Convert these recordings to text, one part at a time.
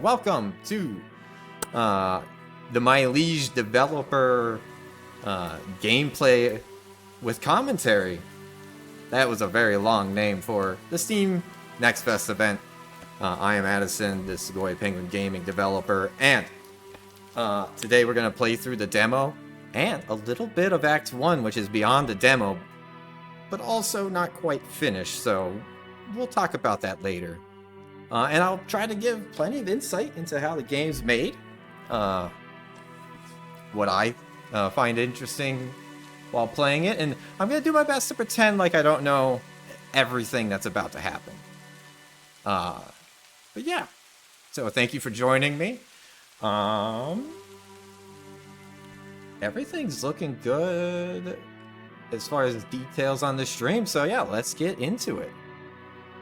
Welcome to the My Liege developer gameplay with commentary. That was a very long name for the Steam Next Fest event. I am Addison, the Sugoi Penguin Gaming developer, and today we're going to play through the demo and a little bit of Act 1, which is beyond the demo, but also not quite finished, so we'll talk about that later. And I'll try to give plenty of insight into how the game's made, what I find interesting while playing it, and I'm going to do my best to pretend like I don't know everything that's about to happen. But yeah, so thank you for joining me. Everything's looking good as far as details on the stream, so yeah, let's get into it.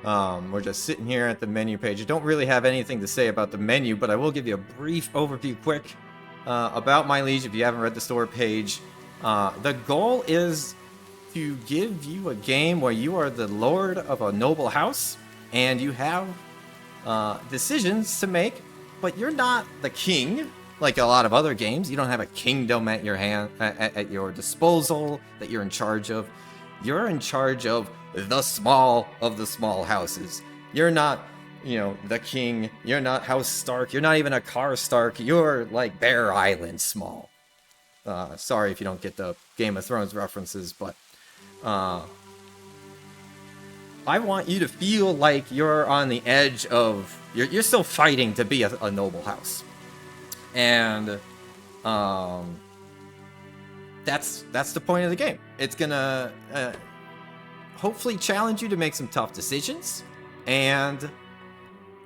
We're just sitting here at the menu page. I don't really have anything to say about the menu, but I will give you a brief overview quick about My Liege if you haven't read the store page. The goal is to give you a game where you are the lord of a noble house and you have decisions to make, but you're not the king like a lot of other games. You don't have a kingdom at your at your disposal that you're in charge of. You're in charge of the small of the small houses. You're not, the king. You're not House Stark. You're not even a Car Stark. You're like Bear Island small. Sorry if you don't get the Game of Thrones references, but I want you to feel like you're on the edge of... You're still fighting to be a noble house. And that's the point of the game. It's gonna... hopefully challenge you to make some tough decisions and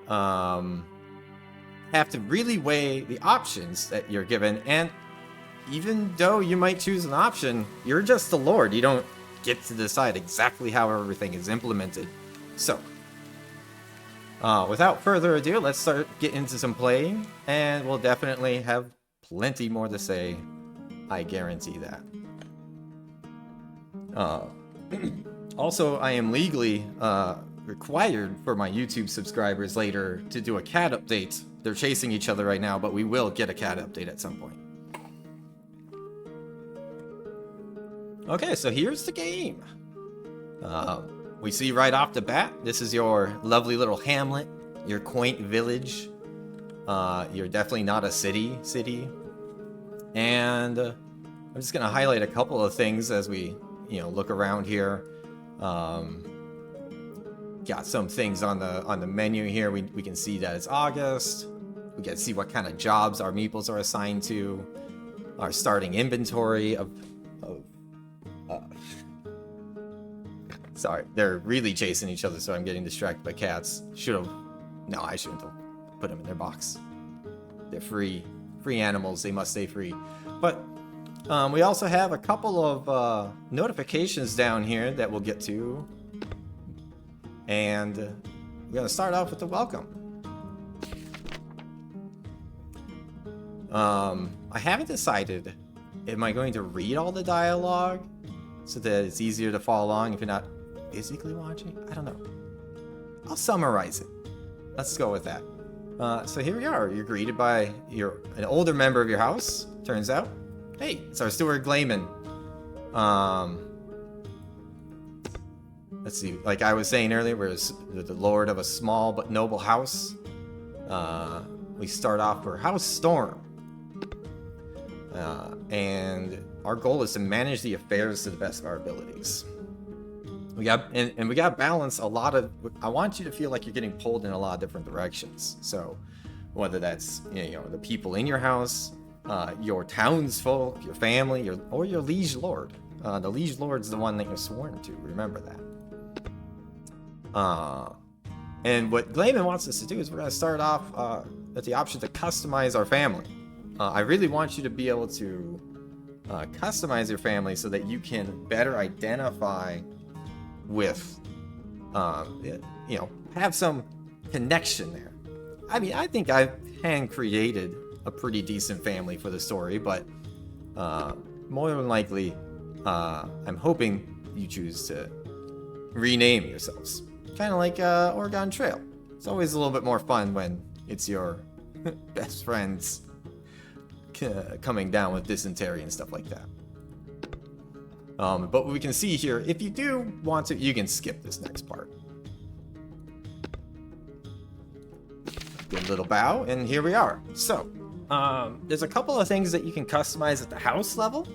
have to really weigh the options that you're given. And even though you might choose an option, you're just the lord. You don't get to decide exactly how everything is implemented. So without further ado, let's start getting into some playing, and we'll definitely have plenty more to say. I guarantee that. Also, I am legally required for my YouTube subscribers later to do a cat update. They're chasing each other right now, but we will get a cat update at some point. Okay, so here's the game. We see right off the bat, this is your lovely little hamlet, your quaint village. You're definitely not a city. And I'm just going to highlight a couple of things as we, look around here. Got some things on the menu here. We can see that it's August. We can see what kind of jobs our meeples are assigned to. Our starting inventory of sorry, they're really chasing each other, so I'm getting distracted by cats. I shouldn't have put them in their box. They're free animals. They must stay free. But we also have a couple of notifications down here that we'll get to. And we're going to start off with the welcome. I haven't decided, am I going to read all the dialogue so that it's easier to follow along if you're not physically watching? I don't know. I'll summarize it. Let's go with that. So here we are. You're greeted by an older member of your house, turns out. Hey, it's our steward Glayman. Let's see. Like I was saying earlier, we're the lord of a small but noble house. We start off for House Storm. And our goal is to manage the affairs to the best of our abilities. We got to balance a lot of... I want you to feel like you're getting pulled in a lot of different directions. So whether that's the people in your house, your townsfolk, your family, or your liege lord. The liege lord's the one that you're sworn to. Remember that. And what Glayman wants us to do is we're going to start off with the option to customize our family. I really want you to be able to customize your family so that you can better identify with, have some connection there. I mean, I think I've hand-created a pretty decent family for the story, but more than likely, I'm hoping you choose to rename yourselves. Kind of like Oregon Trail. It's always a little bit more fun when it's your best friends coming down with dysentery and stuff like that. But we can see here, if you do want to, you can skip this next part. Good little bow, and here we are. So, there's a couple of things that you can customize at the house level.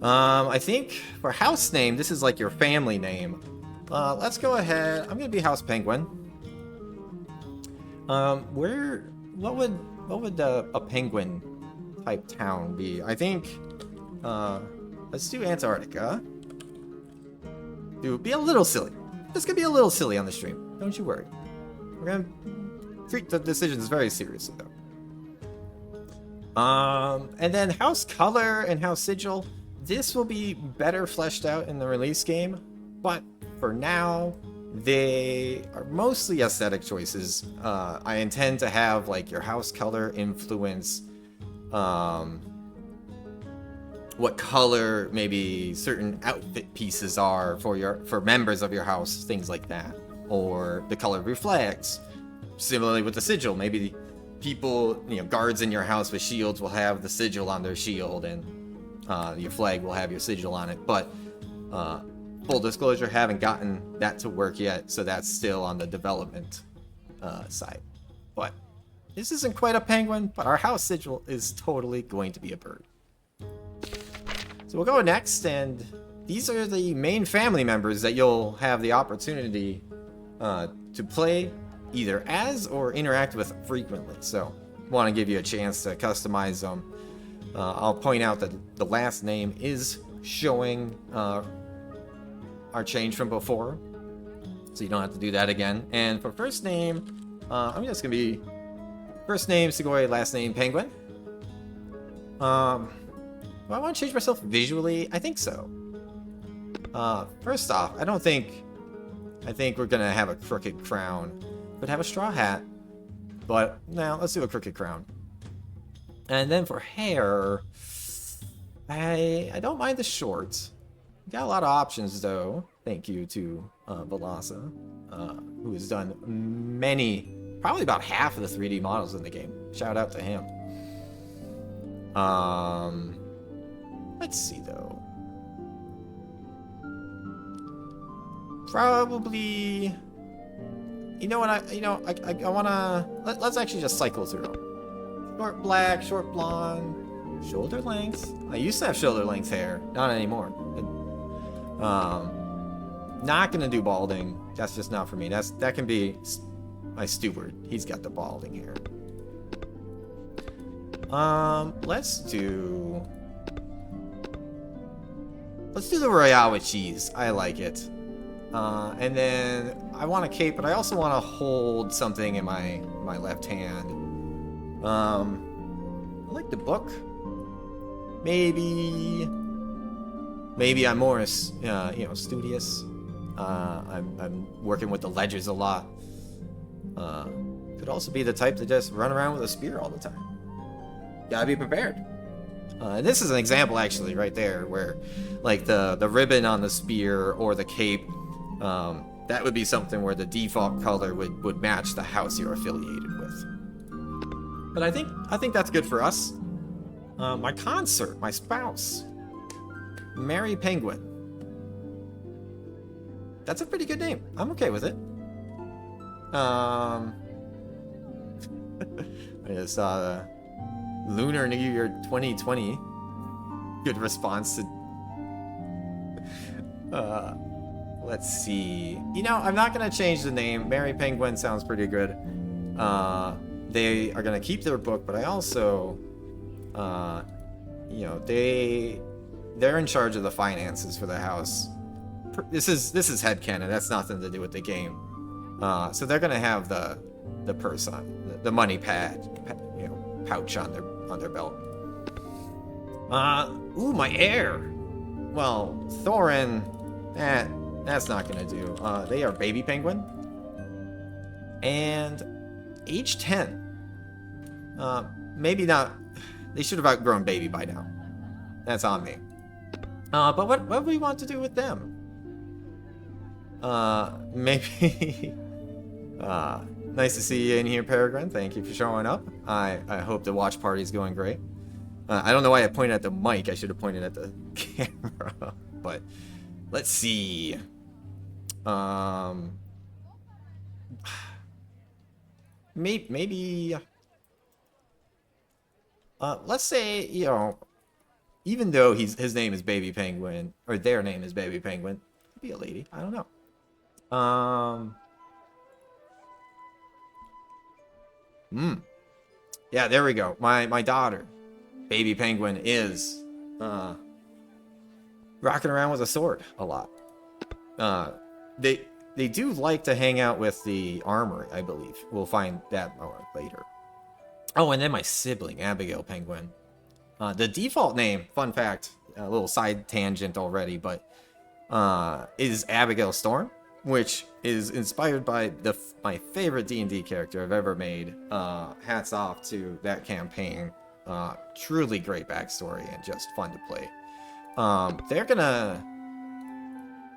I think for house name, this is like your family name. Let's go ahead. I'm gonna be House Penguin. What would a penguin type town be? I think, let's do Antarctica. It would be a little silly. This could be a little silly on the stream. Don't you worry. We're gonna treat the decisions very seriously, though. And then house color and house sigil. This will be better fleshed out in the release game, but for now, they are mostly aesthetic choices. I intend to have like your house color influence what color maybe certain outfit pieces are for members of your house, things like that, or the color of your flags. Similarly with the sigil, maybe the people, guards in your house with shields will have the sigil on their shield, and your flag will have your sigil on it. But full disclosure, haven't gotten that to work yet, so that's still on the development side. But this isn't quite a penguin, but our house sigil is totally going to be a bird. So we'll go next, and these are the main family members that you'll have the opportunity to play either as or interact with frequently. So want to give you a chance to customize them. I'll point out that the last name is showing our change from before, so you don't have to do that again. And for first name, I'm just gonna be first name Sugoi, last name Penguin. Do I want to change myself visually? I think so. First off, I think we're gonna have a crooked crown, but have a straw hat. But now let's do a crooked crown. And then for hair, I don't mind the shorts. Got a lot of options though. Thank you to Velasa, who has done probably about half of the 3D models in the game. Shout out to him. Let's see though. Probably. You know what? I wanna let's actually just cycle through them. Short black, short blonde, shoulder length. I used to have shoulder length hair, not anymore. Not gonna do balding. That's just not for me. That can be my steward. He's got the balding hair. Let's do the Royale with cheese. I like it. And then I want a cape, but I also want to hold something in my left hand. I like the book. Maybe I'm more, studious. I'm working with the ledgers a lot. Could also be the type to just run around with a spear all the time. Gotta be prepared. And this is an example, actually, right there, where, like, the ribbon on the spear or the cape, that would be something where the default color would match the house you're affiliated with. But I think that's good for us. My consort, my spouse, Mary Penguin. That's a pretty good name. I'm okay with it. I just saw the Lunar New Year 2020. Good response to. Let's see. I'm not gonna change the name. Mary Penguin sounds pretty good. They are gonna keep their book, but I also, they're in charge of the finances for the house. This is headcanon. That's nothing to do with the game. So they're gonna have the purse on, the money pouch on their belt. Ooh, my heir. Well, Thorin, that's not gonna do. They are baby penguin, and age 10. Maybe not. They should have outgrown baby by now. That's on me. But what do we want to do with them? Maybe Nice to see you in here, Peregrine. Thank you for showing up. I hope the watch party's going great. I don't know why I pointed at the mic. I should have pointed at the camera. But let's see. Maybe. Let's say, you know, even though his name is Baby Penguin, or their name is Baby Penguin, could be a lady. I don't know. Yeah, there we go. My daughter, Baby Penguin, is rocking around with a sword a lot. They do like to hang out with the armory, I believe. We'll find that more later. Oh, and then my sibling, Abigail Penguin. The default name, fun fact, a little side tangent already, but is Abigail Storm, which is inspired by my favorite D&D character I've ever made. Hats off to that campaign. Truly great backstory and just fun to play.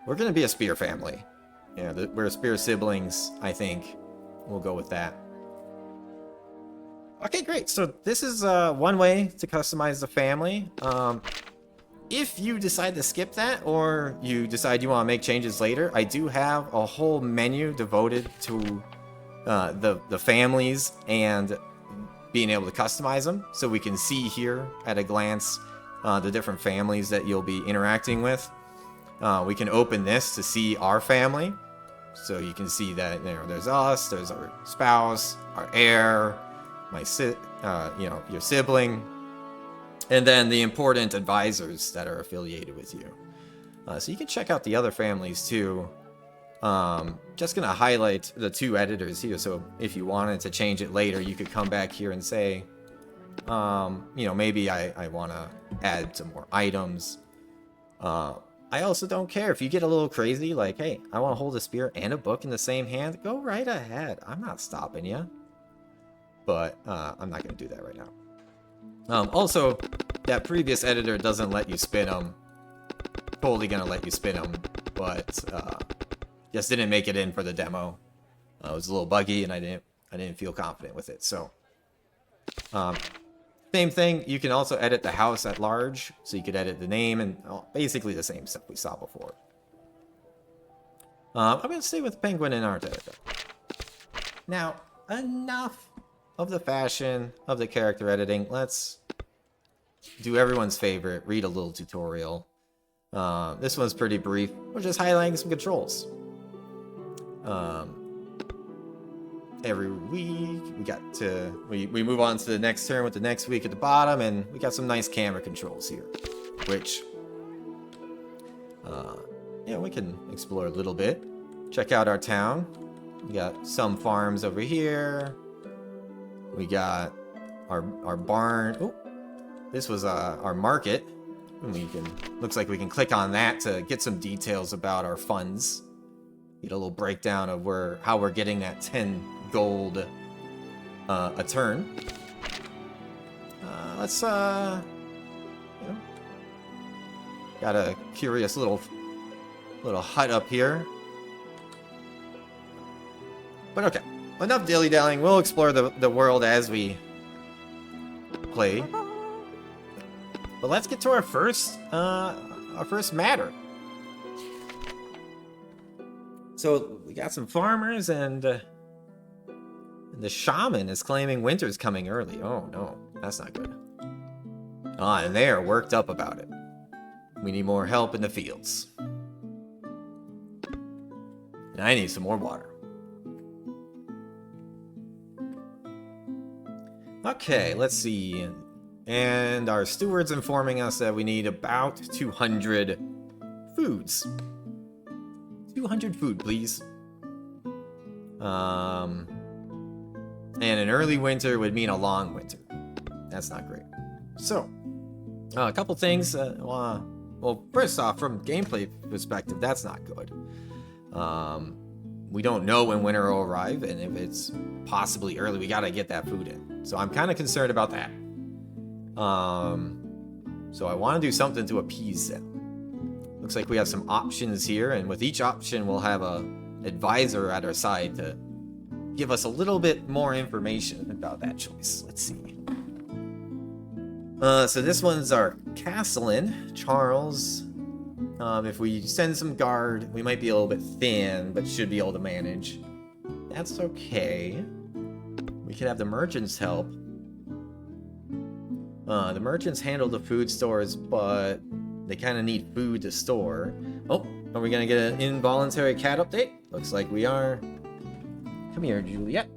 We're gonna be a spear family. Yeah, we're spear siblings, I think. We'll go with that. Okay, great. So this is one way to customize the family. If you decide to skip that, or you decide you want to make changes later, I do have a whole menu devoted to the families and being able to customize them. So we can see here at a glance the different families that you'll be interacting with. We can open this to see our family. So you can see that, you know, there's us, there's our spouse, our heir, your sibling, and then the important advisors that are affiliated with you. So you can check out the other families too. Just gonna highlight the two editors here. So if you wanted to change it later, you could come back here and say, maybe I want to add some more items. I also don't care if you get a little crazy, like, hey, I want to hold a spear and a book in the same hand. Go right ahead. I'm not stopping you. But I'm not going to do that right now. Also, that previous editor doesn't let you spin them. Totally going to let you spin them, but just didn't make it in for the demo. It was a little buggy, and I didn't feel confident with it. So, same thing. You can also edit the house at large, so you could edit the name and basically the same stuff we saw before. I'm going to stay with Penguin and Art Editor. Now, enough of the fashion of the character editing. Let's do everyone's favorite, read a little tutorial. This one's pretty brief. We're just highlighting some controls. Every week we move on to the next turn with the next week at the bottom, and we got some nice camera controls here, which we can explore a little bit. Check out our town. We got some farms over here. We got our barn. Oh, this was our market. And looks like we can click on that to get some details about our funds. Get a little breakdown of how we're getting that 10 gold a turn. Let's got a curious little hut up here. But okay, enough dilly-dallying. We'll explore the world as we play. But let's get to our first matter. So we got some farmers, and the shaman is claiming winter's coming early. Oh no, that's not good. And they are worked up about it. We need more help in the fields. And I need some more water. Okay, let's see. And our steward's informing us that we need about 200 foods. 200 food, please. And an early winter would mean a long winter. That's not great. So, a couple things. Well, first off, from gameplay perspective, that's not good. We don't know when winter will arrive, and if it's possibly early, we gotta get that food in. So I'm kind of concerned about that. So I want to do something to appease them. Looks like we have some options here, and with each option, we'll have a advisor at our side to give us a little bit more information about that choice. Let's see. So this one's our Castellan, Charles. If we send some guard, we might be a little bit thin, but should be able to manage. That's okay. We could have the merchants help. The merchants handle the food stores, but they kind of need food to store. Oh, are we gonna get an involuntary cat update? Looks like we are. Come here, Juliet.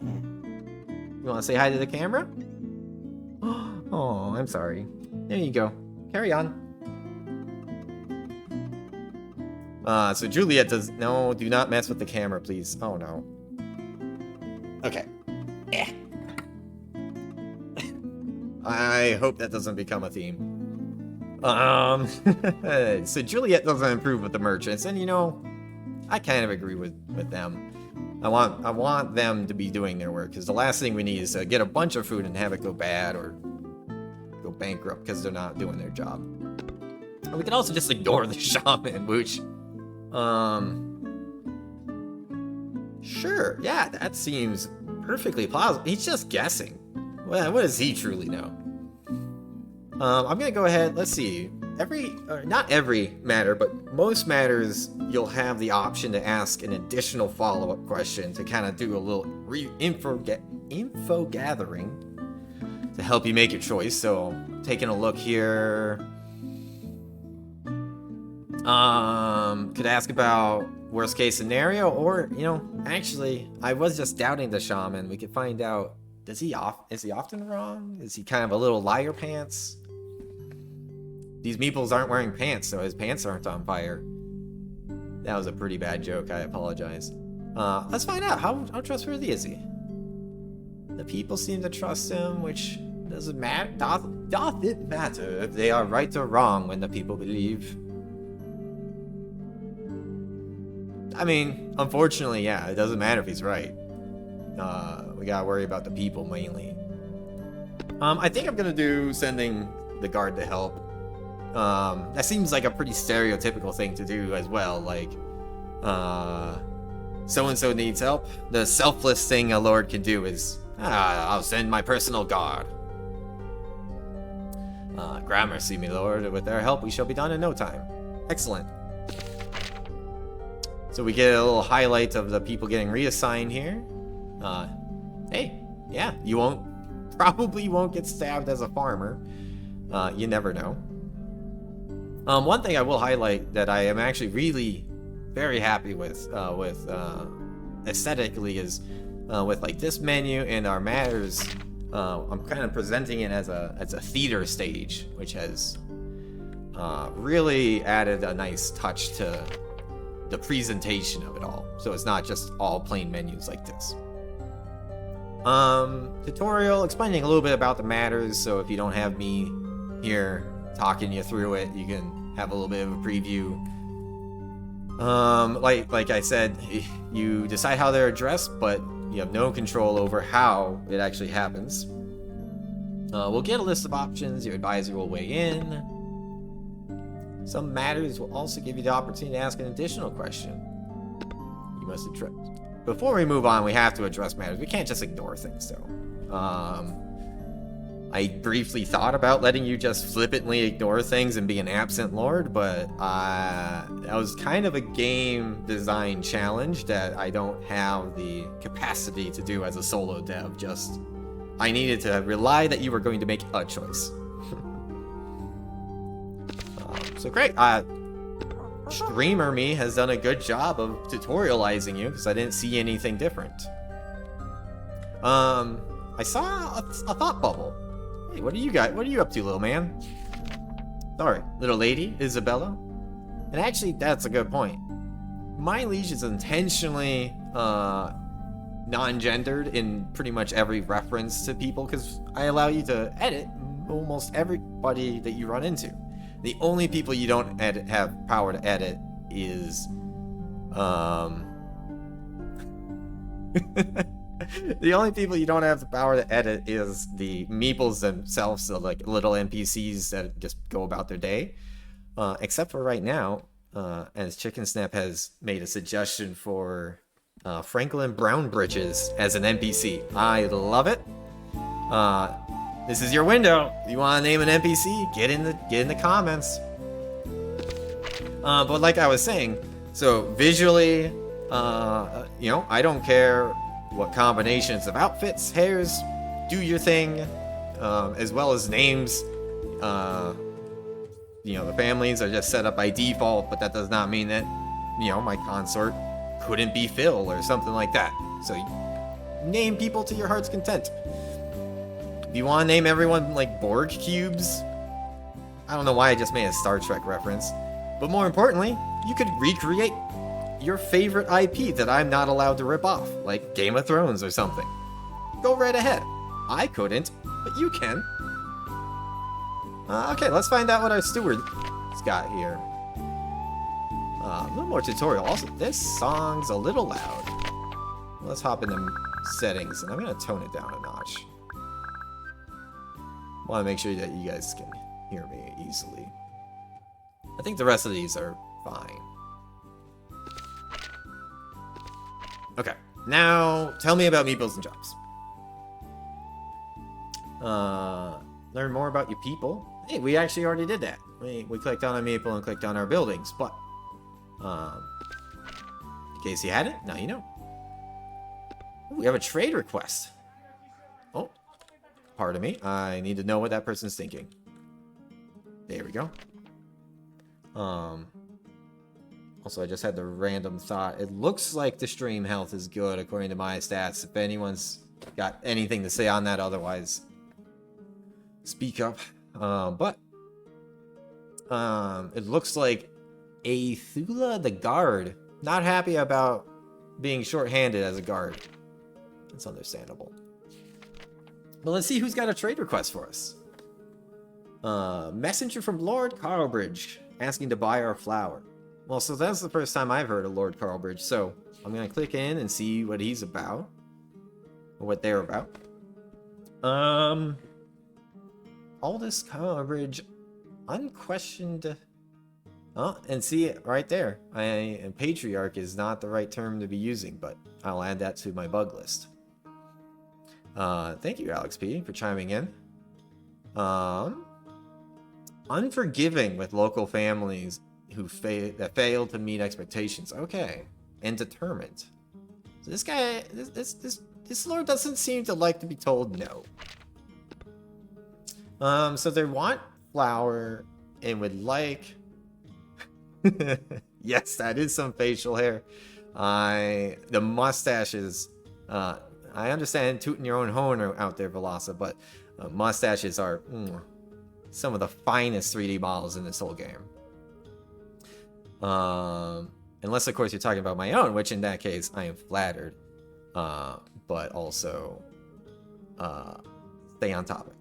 You want to say hi to the camera? Oh, I'm sorry. There you go. Carry on. So Juliet does... No, do not mess with the camera, please. Oh, no. Okay. I hope that doesn't become a theme. So Juliet doesn't improve with the merchants, and you know, I kind of agree with them. I want them to be doing their work, because the last thing we need is to get a bunch of food and have it go bad or go bankrupt because they're not doing their job. And we can also just ignore the shaman, which, sure, yeah, that seems perfectly plausible. He's just guessing. Well, what does he truly know? I'm gonna go ahead. Let's see. Not every matter, but most matters, you'll have the option to ask an additional follow-up question to kind of do a little info gathering to help you make your choice. So, taking a look here. Could ask about worst case scenario, or, you know, actually, I was just doubting the shaman. We could find out, is he often wrong? Is he kind of a little liar pants? These meeples aren't wearing pants, so his pants aren't on fire. That was a pretty bad joke, I apologize. Let's find out, how trustworthy is he? The people seem to trust him, which doesn't matter. Doth it matter if they are right or wrong when the people believe? I mean, unfortunately, yeah, it doesn't matter if he's right. We gotta worry about the people mainly. I think I'm gonna do sending the guard to help. That seems like a pretty stereotypical thing to do as well, like, so-and-so needs help. The selfless thing a lord can do is, I'll send my personal guard. Gramercy, me lord, with their help we shall be done in no time. Excellent. So we get a little highlight of the people getting reassigned here. Hey, yeah, you probably won't get stabbed as a farmer. You never know. One thing I will highlight that I am actually really very happy with aesthetically is with like this menu and our matters. I'm kind of presenting it as a theater stage, which has really added a nice touch to the presentation of it all. So it's not just all plain menus like this. Tutorial explaining a little bit about the matters, so if you don't have me here talking you through it, you can have a little bit of a preview. Like I said, you decide how they're addressed, but you have no control over how it actually happens. We'll get a list of options. Your advisor will weigh in. Some matters will also give you the opportunity to ask an additional question. You must address. Before we move on, we have to address matters. We can't just ignore things, though. I briefly thought about letting you just flippantly ignore things and be an absent lord, but that was kind of a game design challenge that I don't have the capacity to do as a solo dev. Just, I needed to rely that you were going to make a choice. So great. Streamer me has done a good job of tutorializing you because I didn't see anything different. I saw a thought bubble. Hey, what are you up to, little man? Sorry, little lady, Isabella. And actually, that's a good point. My Liege is intentionally non-gendered in pretty much every reference to people because I allow you to edit almost everybody that you run into. The only people you don't have power to edit is, the only people you don't have the power to edit is the meeples themselves, so like little NPCs that just go about their day. Except for right now, as Chicken Snap has made a suggestion for Franklin Brownbridges as an NPC. I love it. This is your window. You want to name an NPC? Get in the comments. But like I was saying, so visually, you know, I don't care what combinations of outfits, hairs, do your thing, as well as names. You know, the families are just set up by default, but that does not mean that, you know, my consort couldn't be Phil or something like that. So name people to your heart's content. Do you want to name everyone like Borg cubes? I don't know why I just made a Star Trek reference. But more importantly, you could recreate your favorite IP that I'm not allowed to rip off, like Game of Thrones or something. Go right ahead. I couldn't, but you can. Okay, let's find out what our steward's got here. A little more tutorial. Also, this song's a little loud. Let's hop into settings, and I'm going to tone it down a notch. Want to make sure that you guys can hear me easily. I think the rest of these are fine. Okay, now tell me about Meeples and Jobs. Learn more about your people. Hey, we actually already did that. We clicked on a Meeple and clicked on our buildings, but in case you hadn't, now you know. Ooh, we have a trade request. Oh, pardon me. I need to know what that person's thinking. There we go. Also, I just had the random thought. It looks like the stream health is good according to my stats. If anyone's got anything to say on that, otherwise, speak up. But it looks like Athula the guard not happy about being short-handed as a guard. That's understandable. But let's see who's got a trade request for us. Messenger from Lord Carlbridge asking to buy our flour. Well, so that's the first time I've heard of Lord Carlbridge, so I'm gonna click in and see what he's about. Or what they're about. Aldous Carlbridge, unquestioned. Oh, and see it right there. Patriarch is not the right term to be using, but I'll add that to my bug list. Thank you, Alex P, for chiming in. Unforgiving with local families who fail to meet expectations. Okay, and determined. So this guy, this lord doesn't seem to like to be told no. So they want flour and would like. Yes, that is some facial hair. The mustaches. I understand tooting your own horn out there, Velosa, but mustaches are some of the finest 3D models in this whole game. Unless, of course, you're talking about my own, which in that case, I am flattered. But also, stay on topic.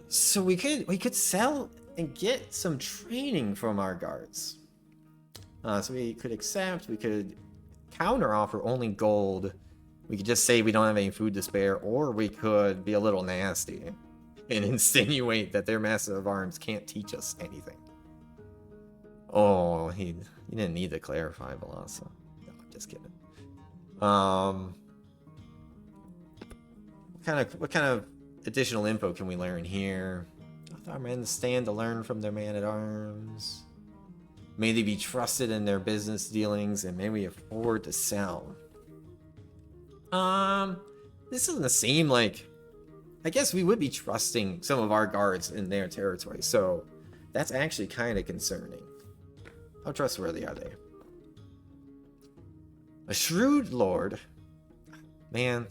So we could sell and get some training from our guards. So we could accept, we could counter offer only gold. We could just say we don't have any food to spare, or we could be a little nasty and insinuate that their master of arms can't teach us anything. Oh, he didn't need to clarify, Velosa. No, I'm just kidding. What kind of additional info can we learn here? Our men stand to learn from their man-at-arms. May they be trusted in their business dealings, and may we afford to sell. This doesn't seem like... I guess we would be trusting some of our guards in their territory, so that's actually kind of concerning. How trustworthy are they? A shrewd lord. Man,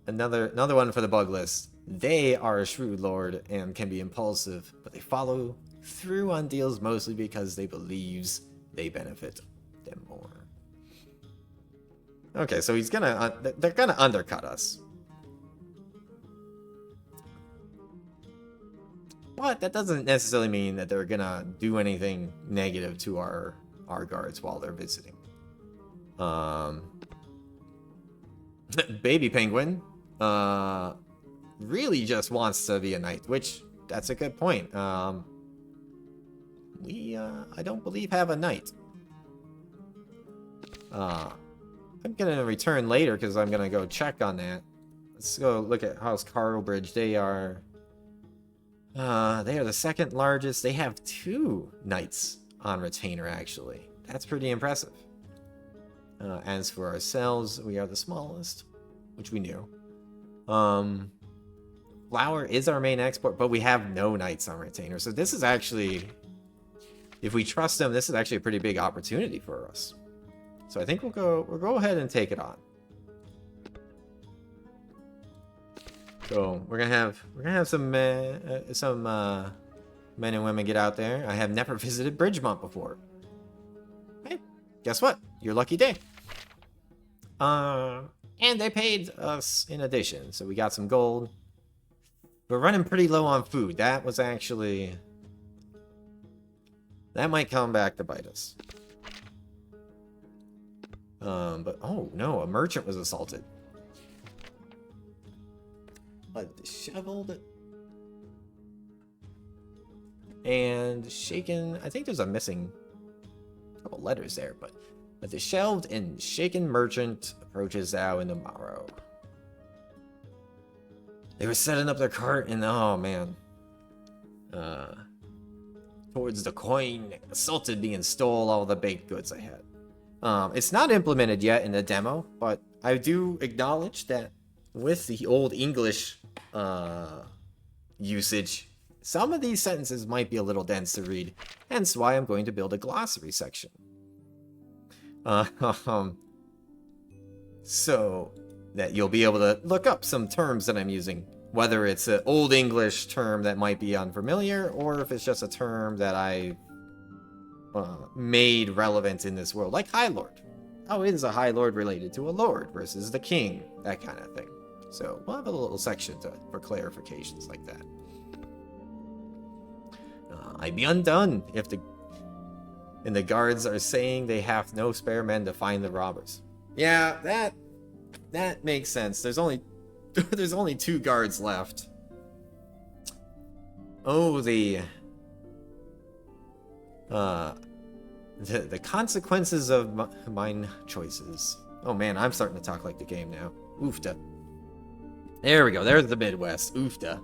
another one for the bug list. They are a shrewd lord and can be impulsive, but they follow through on deals mostly because they believe they benefit them more. Okay, so they're gonna undercut us. But that doesn't necessarily mean that they're gonna do anything negative to our guards while they're visiting. Baby Penguin really just wants to be a knight, which that's a good point. We I don't believe have a knight. I'm gonna return later because I'm gonna go check on that. Let's go look at House Carlbridge. They are the second largest. They have 2 knights on retainer, actually. That's pretty impressive. As for ourselves, we are the smallest, which we knew. Flour is our main export, but we have no knights on retainer. So this is actually, if we trust them, this is actually a pretty big opportunity for us. So I think we'll go ahead and take it on. So we're gonna have some men and women get out there. I have never visited Bridgemont before. Hey, guess what? Your lucky day. And they paid us in addition, so we got some gold. We're running pretty low on food. That was actually... That might come back to bite us. But, oh no, a merchant was assaulted. A disheveled... And shaken... I think there's a missing couple letters there, but... A disheveled and shaken merchant approaches Zhao in the morrow. They were setting up their cart and, oh man. Towards the coin, assaulted me and stole all the baked goods I had. It's not implemented yet in the demo, but I do acknowledge that with the old English usage, some of these sentences might be a little dense to read, hence why I'm going to build a glossary section. So that you'll be able to look up some terms that I'm using, whether it's an old English term that might be unfamiliar, or if it's just a term that I made relevant in this world, like High Lord. How is a High Lord related to a Lord versus the King? That kind of thing. So we'll have a little section for clarifications like that. I'd be undone if the guards are saying they have no spare men to find the robbers. Yeah, that makes sense. There's only 2 guards left. Oh, the consequences of mine choices. Oh man, I'm starting to talk like the game now. Oofda. There we go. There's the Midwest. Oofda.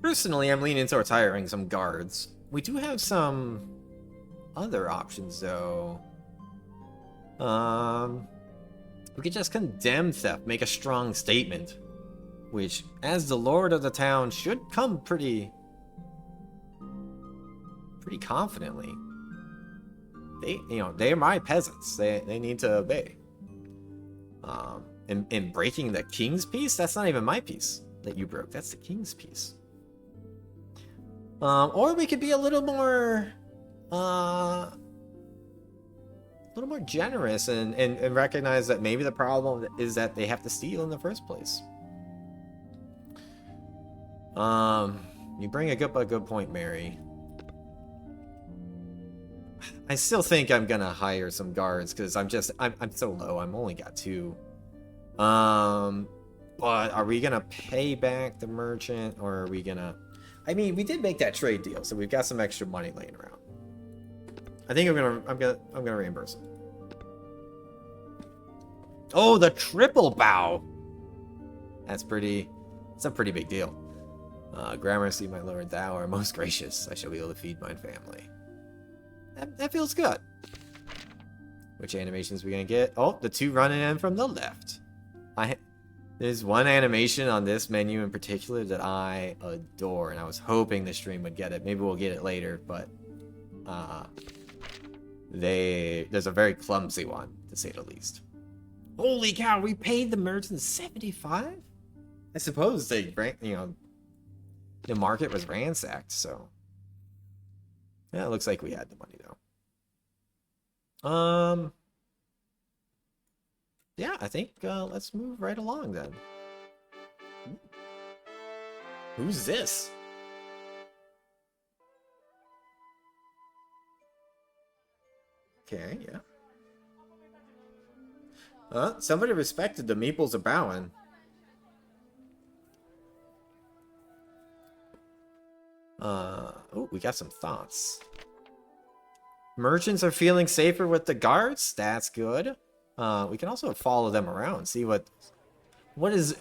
Personally, I'm leaning towards hiring some guards. We do have some other options, though. We could just condemn theft, make a strong statement, which, as the lord of the town, should come pretty confidently. They're my peasants. They need to obey. And breaking the king's peace, that's not even my peace that you broke. That's the king's peace. Or we could be a little more generous and recognize that maybe the problem is that they have to steal in the first place. You bring a good point, Mary. I still think I'm gonna hire some guards because I'm so low. I'm only got 2. But are we gonna pay back the merchant, or are we gonna? I mean, we did make that trade deal, so we've got some extra money laying around. I think I'm gonna reimburse him. Oh, the triple bow. It's a pretty big deal. Gramercy, my lord, thou art most gracious. I shall be able to feed my family. That feels good. Which animations are we gonna get? Oh, the 2 running in from the left. There's one animation on this menu in particular that I adore, and I was hoping the stream would get it. Maybe we'll get it later, but there's a very clumsy one, to say the least. Holy cow, we paid the merchants 75? I suppose the market was ransacked, so yeah, it looks like we had the money though. Yeah, I think let's move right along then. Who's this? Okay, yeah. Somebody respected the meeples a bowing. Oh, we got some thoughts. Merchants are feeling safer with the guards. That's good. We can also follow them around. See what is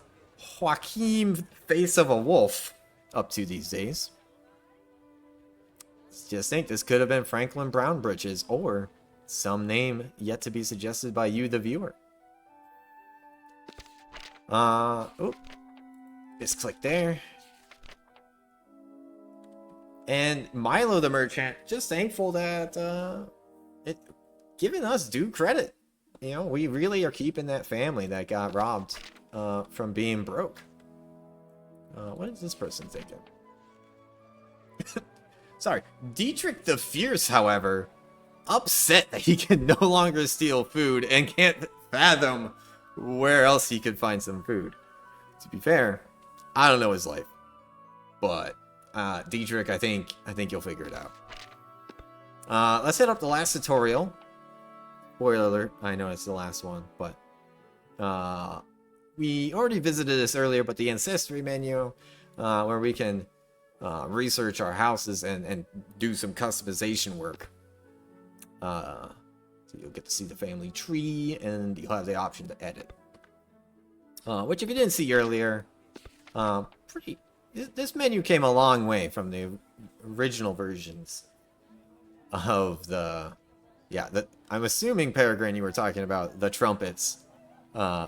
Joaquin, face of a wolf, up to these days. Just think this could have been Franklin Brownbridges or some name yet to be suggested by you, the viewer. Oh, just click there. And Milo the merchant, just thankful that it giving us due credit. You know, we really are keeping that family that got robbed from being broke. What is this person thinking? Sorry. Dietrich the Fierce, however, upset that he can no longer steal food and can't fathom where else he could find some food. To be fair, I don't know his life, but Dietrich, I think you'll figure it out. Let's hit up the last tutorial. Spoiler alert, I know it's the last one, but we already visited this earlier, but the ancestry menu, where we can research our houses and do some customization work. So you'll get to see the family tree, and you'll have the option to edit. Which, if you didn't see earlier, this menu came a long way from the original versions of the... Yeah, I'm assuming, Peregrine, you were talking about the trumpets,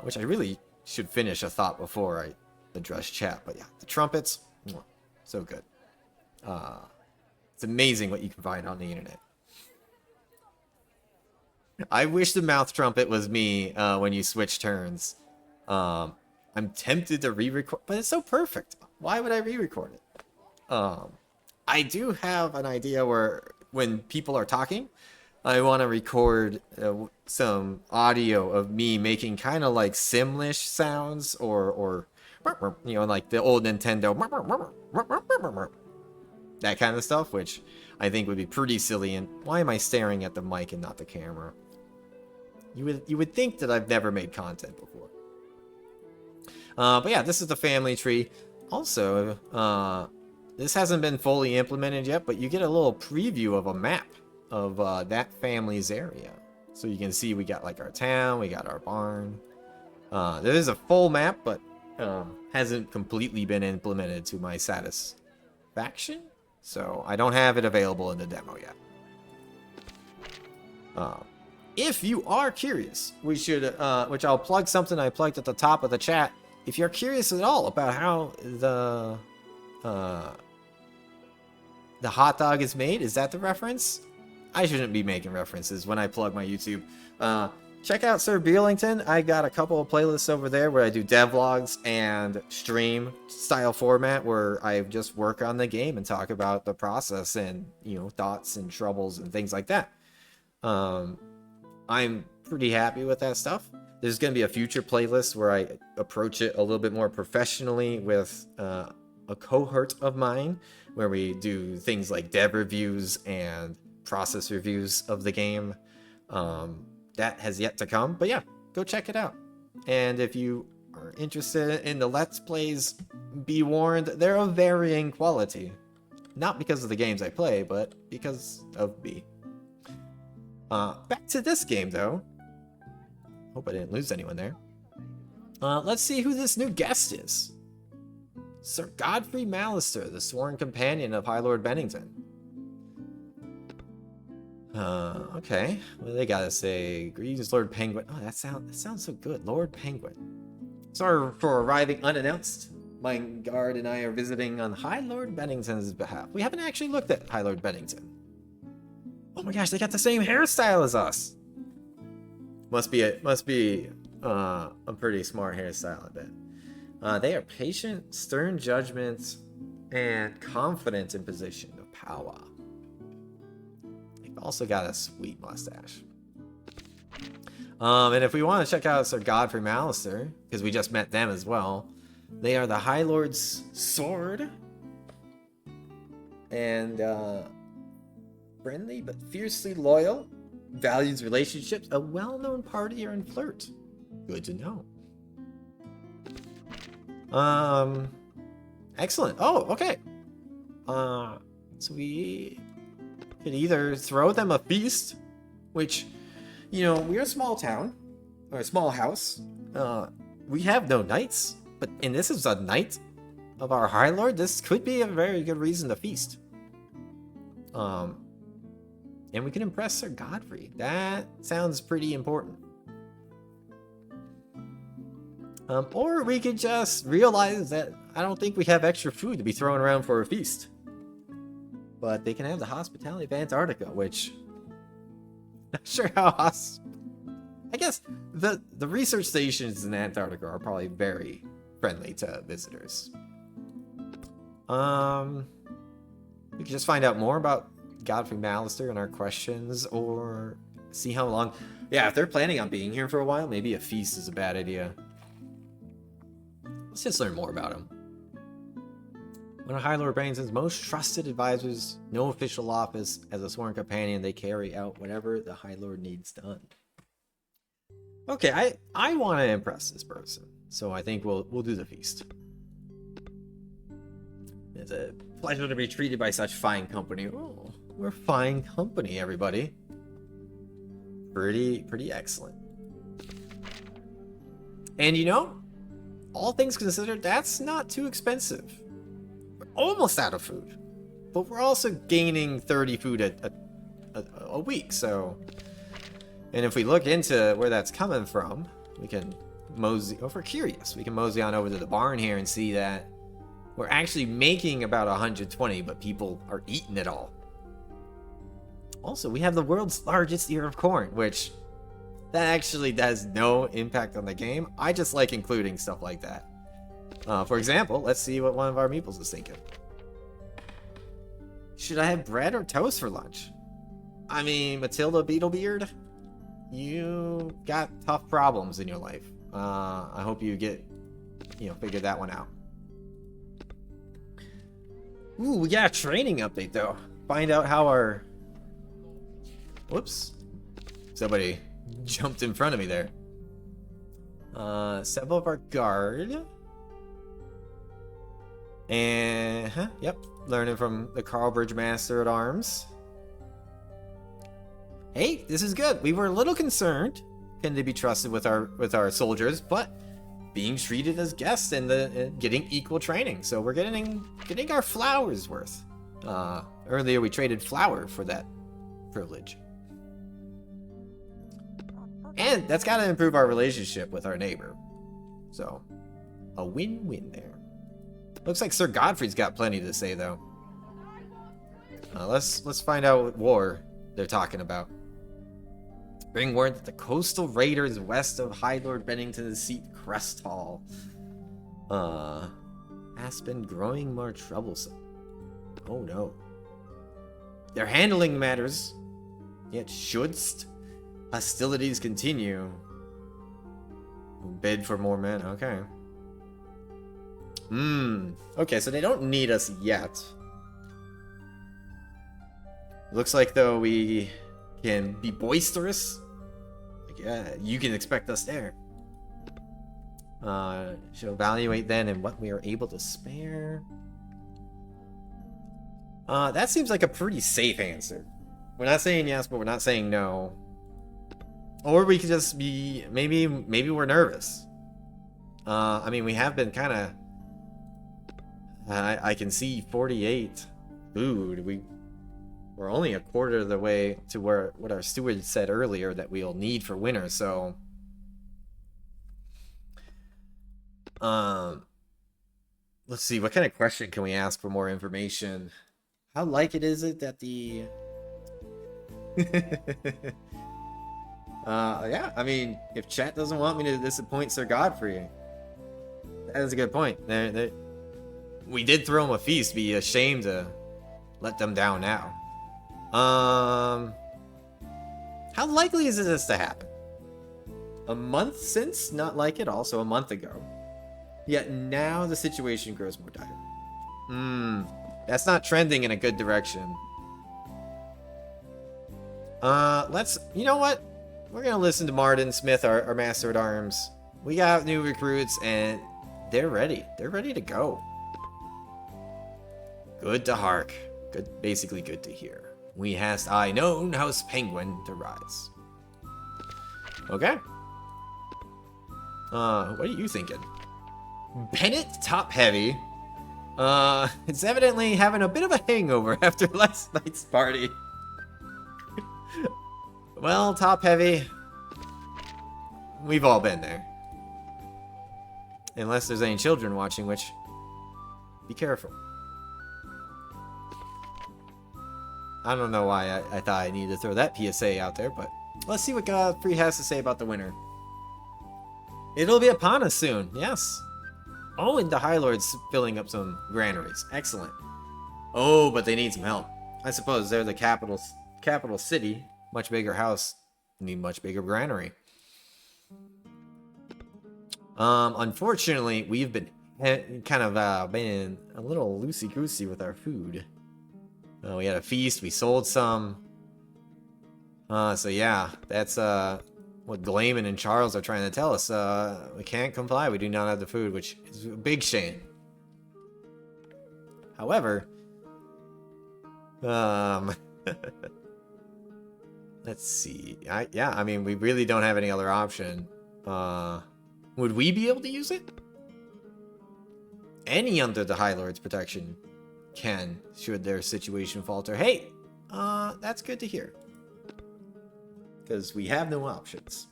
which I really should finish a thought before I address chat. But yeah, the trumpets, so good. It's amazing what you can find on the internet. I wish the mouth trumpet was me when you switch turns. I'm tempted to re-record, but it's so perfect. Why would I re-record it? I do have an idea where when people are talking, I want to record some audio of me making kind of like Simlish sounds or you know, like the old Nintendo that kind of stuff, which I think would be pretty silly. And why am I staring at the mic and not the camera? You would think that I've never made content before. But yeah, this is the family tree. Also, this hasn't been fully implemented yet, but you get a little preview of a map of that family's area. So you can see we got like our town, we got our barn. There is a full map, but hasn't completely been implemented to my satisfaction. So I don't have it available in the demo yet. If you are curious, we should, which I'll plug something I plugged at the top of the chat. If you're curious at all about how the hot dog is made, is that the reference? I shouldn't be making references when I plug my YouTube. Check out Sir Beelington. I got a couple of playlists over there where I do devlogs and stream style format where I just work on the game and talk about the process and, you know, thoughts and troubles and things like that. I'm pretty happy with that stuff. There's going to be a future playlist where I approach it a little bit more professionally with a cohort of mine, where we do things like dev reviews and process reviews of the game. That has yet to come, but yeah, go check it out. And if you are interested in the Let's Plays, be warned, they're of varying quality. Not because of the games I play, but because of me. Back to this game, though. Hope I didn't lose anyone there. Let's see who this new guest is. Sir Godfrey Mallister, the sworn companion of High Lord Bennington. Okay. What do they gotta say? Greetings, Lord Penguin. Oh, that sounds so good. Lord Penguin. Sorry for arriving unannounced. My guard and I are visiting on High Lord Bennington's behalf. We haven't actually looked at High Lord Bennington. Oh my gosh, they got the same hairstyle as us. Must be a pretty smart hairstyle, I bet. They are patient, stern judgment, and confident in position of power. They've also got a sweet mustache. And if we want to check out Sir Godfrey Mallister, because we just met them as well, they are the High Lord's sword. And friendly but fiercely loyal. Values relationships, a well-known partier and flirt. Good to know. Excellent. Oh, okay. So we could either throw them a feast, which, you know, we're a small town, or a small house. We have no knights, and this is a knight of our High Lord. This could be a very good reason to feast. And we can impress Sir Godfrey. That sounds pretty important. Or we could just realize that I don't think we have extra food to be throwing around for a feast. But they can have the hospitality of Antarctica, which... Not sure how I guess the research stations in Antarctica are probably very friendly to visitors. We could just find out more about Godfrey Mallister and our questions, or see how long... Yeah, if they're planning on being here for a while, maybe a feast is a bad idea. Let's just learn more about him. One of High Lord Barrington's most trusted advisors, no official office. As a sworn companion, they carry out whatever the High Lord needs done. Okay, I want to impress this person, so I think we'll do the feast. It's a pleasure to be treated by such fine company. Oh, we're fine company, everybody. Pretty excellent. And you know, all things considered, that's not too expensive. We're almost out of food, but we're also gaining 30 food a week, so... And if we look into where that's coming from, we can mosey... Oh, if we're curious, we can mosey on over to the barn here and see that we're actually making about 120, but people are eating it all. Also, we have the world's largest ear of corn, which... That actually has no impact on the game. I just like including stuff like that. For example, let's see what one of our meeples is thinking. Should I have bread or toast for lunch? I mean, Matilda Beetlebeard, you got tough problems in your life. I hope you get, figure that one out. Ooh, we got a training update though. Find out how our... Whoops. Somebody jumped in front of me there. Several of our guard. And, yep, learning from the Carlbridge Master at Arms. Hey, this is good. We were a little concerned. Can they be trusted with our soldiers, but being treated as guests and getting equal training. So we're getting our flowers worth. Earlier we traded flour for that privilege. And that's got to improve our relationship with our neighbor. So, a win-win there. Looks like Sir Godfrey's got plenty to say, though. Let's find out what war they're talking about. Bring word that the coastal raiders west of High Lord Bennington's seat Crest Hall has been growing more troublesome. Oh no. They're handling matters, yet shouldst hostilities continue. Bid for more men. Okay. Okay, so they don't need us yet. Looks like, though, we can be boisterous. Yeah, you can expect us there. Should evaluate then and what we are able to spare. That seems like a pretty safe answer. We're not saying yes, but we're not saying no. Or we could just be, maybe we're nervous. I mean, we have been kind of... I can see 48 food. We're only a quarter of the way to what our steward said earlier that we'll need for winter, so... Let's see, what kind of question can we ask for more information? How likely is it that the... yeah, I mean, if chat doesn't want me to disappoint Sir Godfrey, that is a good point. We did throw him a feast, be ashamed to let them down now. How likely is this to happen? A month since? Not like it, also a month ago. Yet now the situation grows more dire. That's not trending in a good direction. You know what? We're gonna listen to Martin Smith, our Master at Arms. We got new recruits and they're ready. They're ready to go. Good to hark. Good, basically good to hear. We hast I known House Penguin to rise. Okay. What are you thinking? Bennett top heavy. It's evidently having a bit of a hangover after last night's party. Well, top heavy. We've all been there. Unless there's any children watching, which... Be careful. I don't know why I thought I needed to throw that PSA out there, but... Let's see what Godfrey has to say about the winter. It'll be upon us soon, yes. Oh, and the High Lord's filling up some granaries. Excellent. Oh, but they need some help. I suppose they're the capital city. Much bigger house. Need much bigger granary. Unfortunately, we've been kind of been a little loosey-goosey with our food. We had a feast. We sold some. So yeah, that's what Glayman and Charles are trying to tell us. We can't comply. We do not have the food, which is a big shame. However, let's see. Yeah, I mean, we really don't have any other option. Would we be able to use it? Any under the High Lord's protection can, should their situation falter. Hey, that's good to hear. Because we have no options.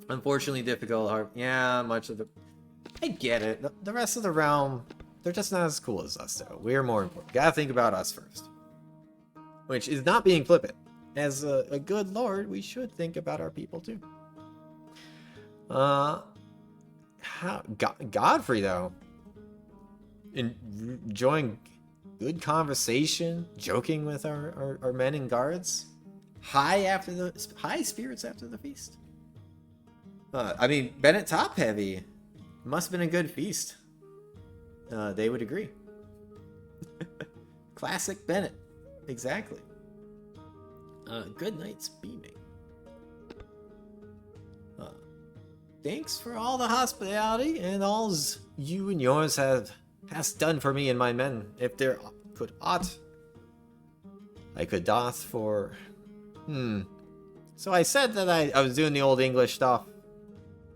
Unfortunately difficult, hard. Yeah, much of the... I get it. The rest of the realm, they're just not as cool as us, though. We're more important. Gotta think about us first. Which is not being flippant. As a good lord, we should think about our people, too. Godfrey, though. Enjoying good conversation, joking with our men and guards. High spirits after the feast. I mean, Bennett top heavy. Must have been a good feast. They would agree. Classic Bennett. Exactly. Good night's beaming. Thanks for all the hospitality and all's you and yours hast done for me and my men. If there could aught I could doth for... So I said that I was doing the old English stuff.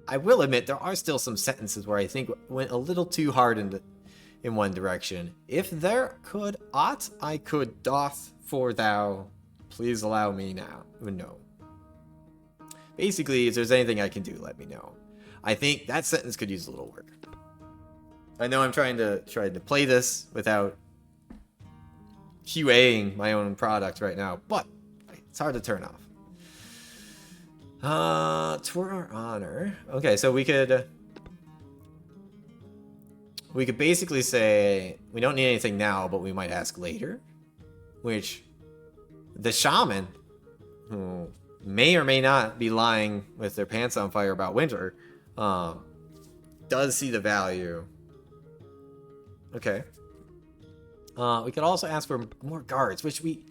I will admit there are still some sentences where I think went a little too hard in one direction. If there could aught I could doth for thou, please allow me now. No. Basically, if there's anything I can do, let me know. I think that sentence could use a little work. I know I'm trying to play this without QAing my own product right now, but it's hard to turn off. To our honor. Okay, so we could basically say we don't need anything now, but we might ask later. Which the shaman, who may or may not be lying with their pants on fire about winter, does see the value. Okay. We could also ask for more guards, which we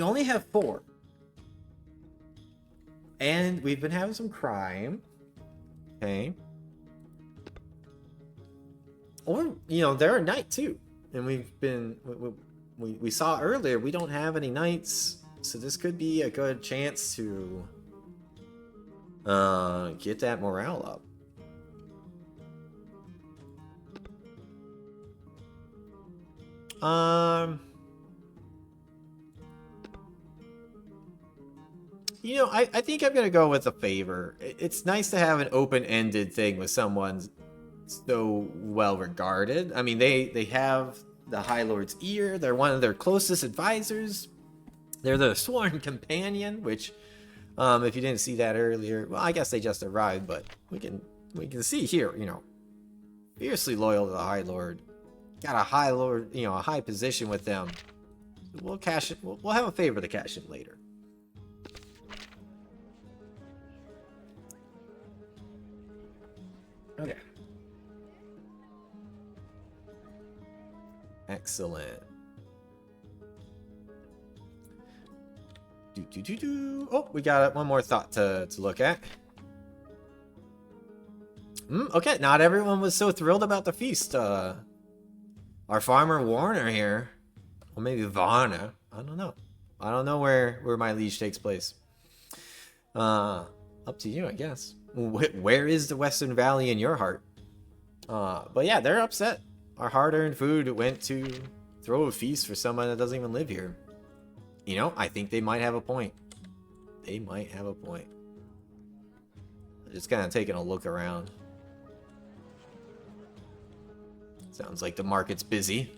only have 4. And we've been having some crime. Okay. Or, you know, they're a knight too. And we saw earlier, we don't have any knights. So this could be a good chance to get that morale up. You know, I think I'm gonna go with a favor. It's nice to have an open-ended thing with someone so well regarded. I mean, they have the High Lord's ear. They're one of their closest advisors. They're the sworn companion, which, if you didn't see that earlier, well, I guess they just arrived, but we can see here, you know, fiercely loyal to the High Lord. Got a High Lord, you know, a high position with them. We'll cash it. We'll have a favor to cash in later. Okay. Excellent. Oh, we got one more thought to look at. Okay, not everyone was so thrilled about the feast. our farmer Warner here, or maybe Varna. I don't know. I don't know where My Liege takes place. Up to you, I guess. Where is the Western Valley in your heart? But yeah, they're upset. Our hard-earned food went to throw a feast for someone that doesn't even live here. You know, I think they might have a point. They might have a point. Just kind of taking a look around. Sounds like the market's busy.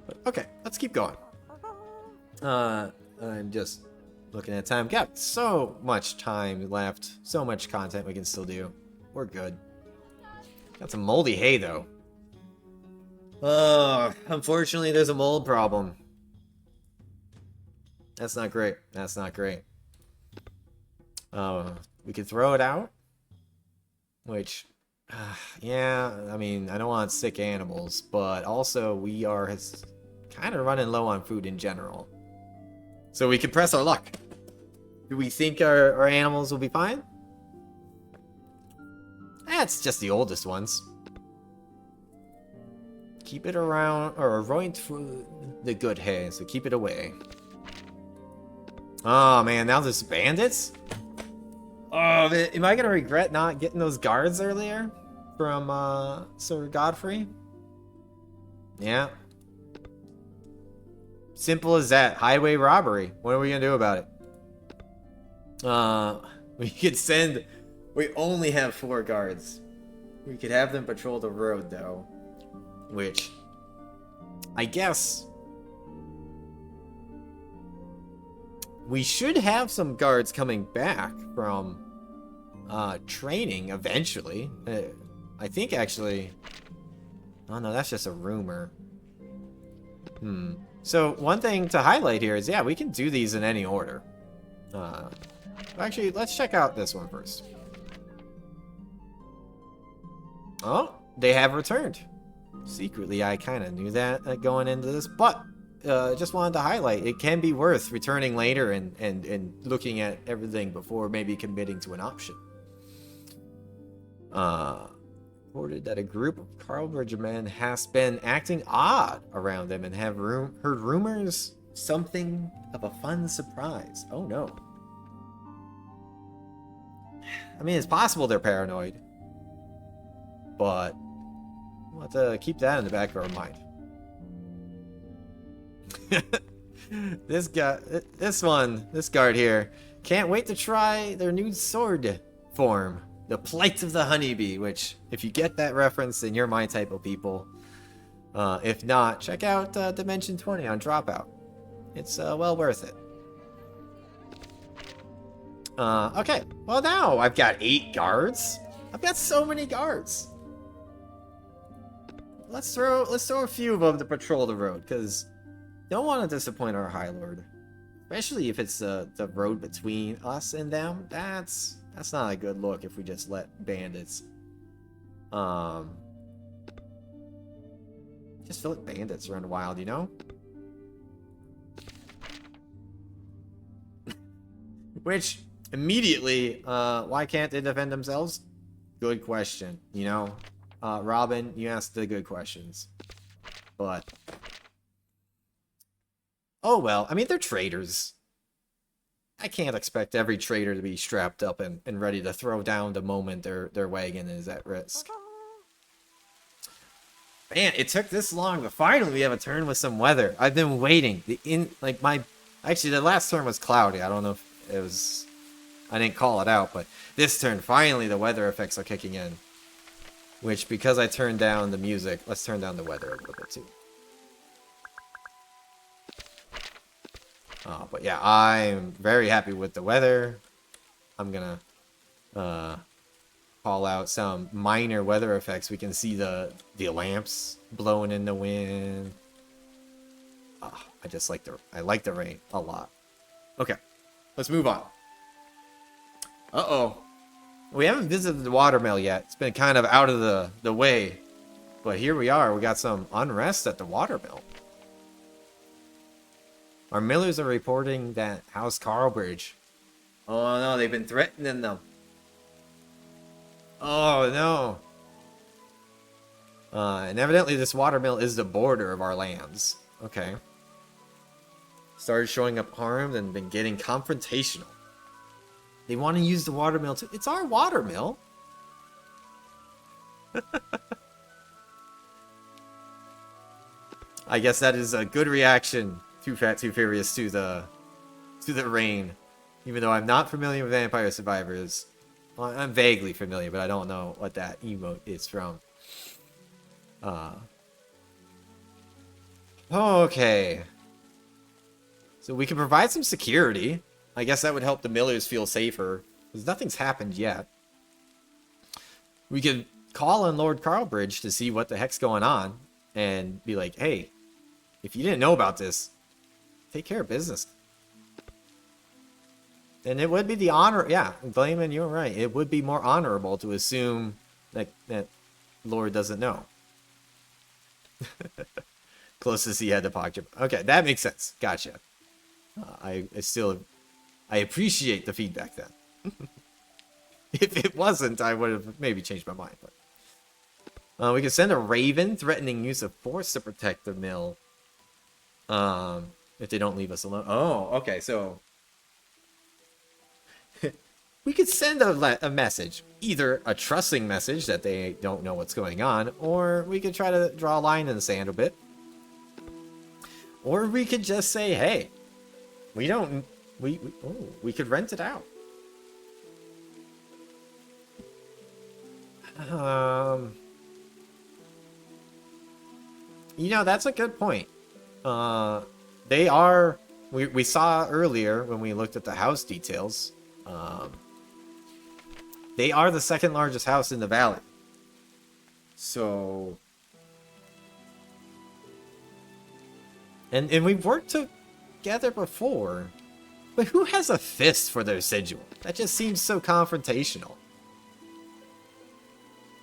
But okay, let's keep going. I'm just looking at time. Got so much time left. So much content we can still do. We're good. Got some moldy hay, though. Unfortunately, there's a mold problem. That's not great. That's not great. We could throw it out. Which, yeah, I mean, I don't want sick animals, but also we are kind of running low on food in general. So we could press our luck. Do we think our animals will be fine? That's just the oldest ones. Keep it around, or avoid the good hay, so keep it away. Oh man, now there's bandits? Oh, am I gonna regret not getting those guards earlier? From, Sir Godfrey? Yeah. Simple as that. Highway robbery. What are we gonna do about it? We could send... We only have 4 guards. We could have them patrol the road, though. Which... I guess... We should have some guards coming back from... training, eventually. I think, actually... Oh, no, that's just a rumor. So, one thing to highlight here is, yeah, we can do these in any order. Actually, let's check out this one first. Oh, they have returned. Secretly, I kind of knew that going into this, but just wanted to highlight, it can be worth returning later and looking at everything before maybe committing to an option. Reported that a group of Carlbridge men has been acting odd around them and have heard rumors something of a fun surprise. Oh no. I mean, it's possible they're paranoid, but we'll have to keep that in the back of our mind. This guard here, can't wait to try their new sword form. The Plight of the Honeybee, which, if you get that reference, then you're my type of people. If not, check out Dimension 20 on Dropout. It's well worth it. Okay, well now I've got 8 guards. I've got so many guards. Let's throw a few of them to patrol the road, because don't want to disappoint our High Lord. Especially if it's the road between us and them. That's not a good look if we just let bandits. Just feel like bandits run wild, you know? Which, immediately, why can't they defend themselves? Good question, you know? Robin, you asked the good questions. But... oh well, I mean, they're traitors. I can't expect every trader to be strapped up and ready to throw down the moment their wagon is at risk. Man, it took this long, but finally we have a turn with some weather. I've been waiting. Actually, the last turn was cloudy. I don't know if it was... I didn't call it out, but this turn, finally the weather effects are kicking in. Which, because I turned down the music, let's turn down the weather a little bit too. But yeah, I'm very happy with the weather. I'm gonna call out some minor weather effects. We can see the lamps blowing in the wind. I like the rain a lot. Okay, let's move on. Uh-oh. We haven't visited the watermill yet. It's been kind of out of the way. But here we are. We got some unrest at the watermill. Our millers are reporting that House Carlbridge. Oh no, they've been threatening them. Oh no. And evidently this watermill is the border of our lands. Okay. Started showing up armed and been getting confrontational. They want to use the watermill too. It's our watermill. I guess that is a good reaction, Too Fat, Too Furious, to the rain. Even though I'm not familiar with Vampire Survivors. Well, I'm vaguely familiar, but I don't know what that emote is from. Okay. So we can provide some security. I guess that would help the Millers feel safer. Because nothing's happened yet. We could call on Lord Carlbridge to see what the heck's going on. And be like, hey, if you didn't know about this, take care of business. And it would be the honor... Yeah, Glayman, you're right. It would be more honorable to assume that Lord doesn't know. Closest he had to Pogchip. Okay, that makes sense. Gotcha. I appreciate the feedback then. If it wasn't, I would have maybe changed my mind. But we can send a raven threatening use of force to protect the mill. If they don't leave us alone. Oh, okay, so we could send a message. Either a trusting message that they don't know what's going on, or we could try to draw a line in the sand a bit. Or we could just say, hey, we could rent it out. You know, that's a good point. They are... We saw earlier when we looked at the house details. They are the second largest house in the valley. So... And we've worked together before. But who has a fist for their sigil? That just seems so confrontational.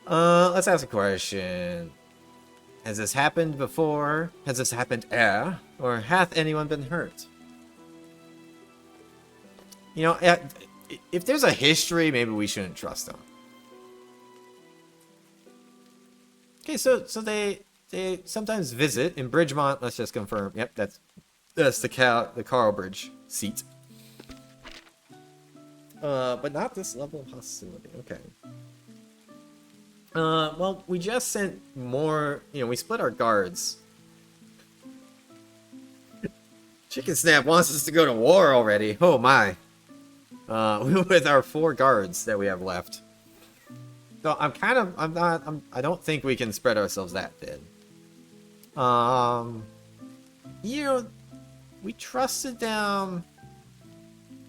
Let's ask a question. Has this happened before? Has this happened ere? Or hath anyone been hurt? You know, if there's a history, maybe we shouldn't trust them. Okay, so they sometimes visit in Bridgemont. Let's just confirm. Yep, that's the Carlbridge seat. But not this level of hostility. Okay. Well, we just sent more... You know, we split our guards. Chicken Snap wants us to go to war already. Oh my. With our 4 guards that we have left. So I don't think we can spread ourselves that thin. You know, we trusted them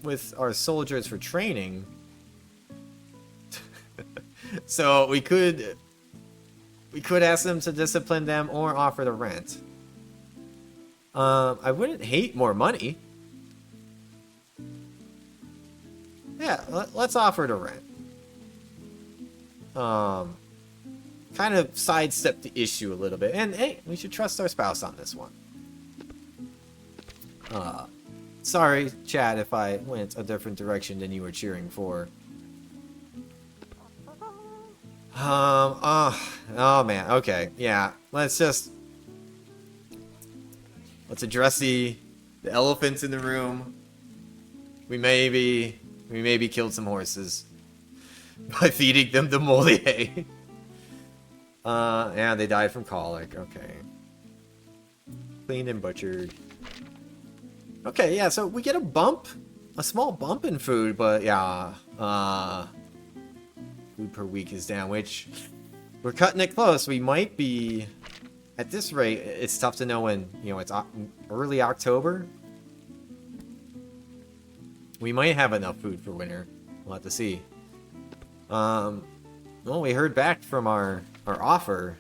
with our soldiers for training. So we could ask them to discipline them or offer to rent. I wouldn't hate more money. Yeah, let's offer to rent. Kind of sidestep the issue a little bit. And hey, we should trust our spouse on this one. Sorry, Chad, if I went a different direction than you were cheering for. Oh man, okay, yeah. Let's address the elephants in the room. We maybe killed some horses by feeding them the moldy hay. Yeah, they died from colic. Okay. Cleaned and butchered. Okay, yeah, so we get a small bump in food, but yeah, food per week is down, which we're cutting it close. We might be, at this rate, it's tough to know when, you know, it's early October. We might have enough food for winter. We'll have to see. Well, we heard back from our offer.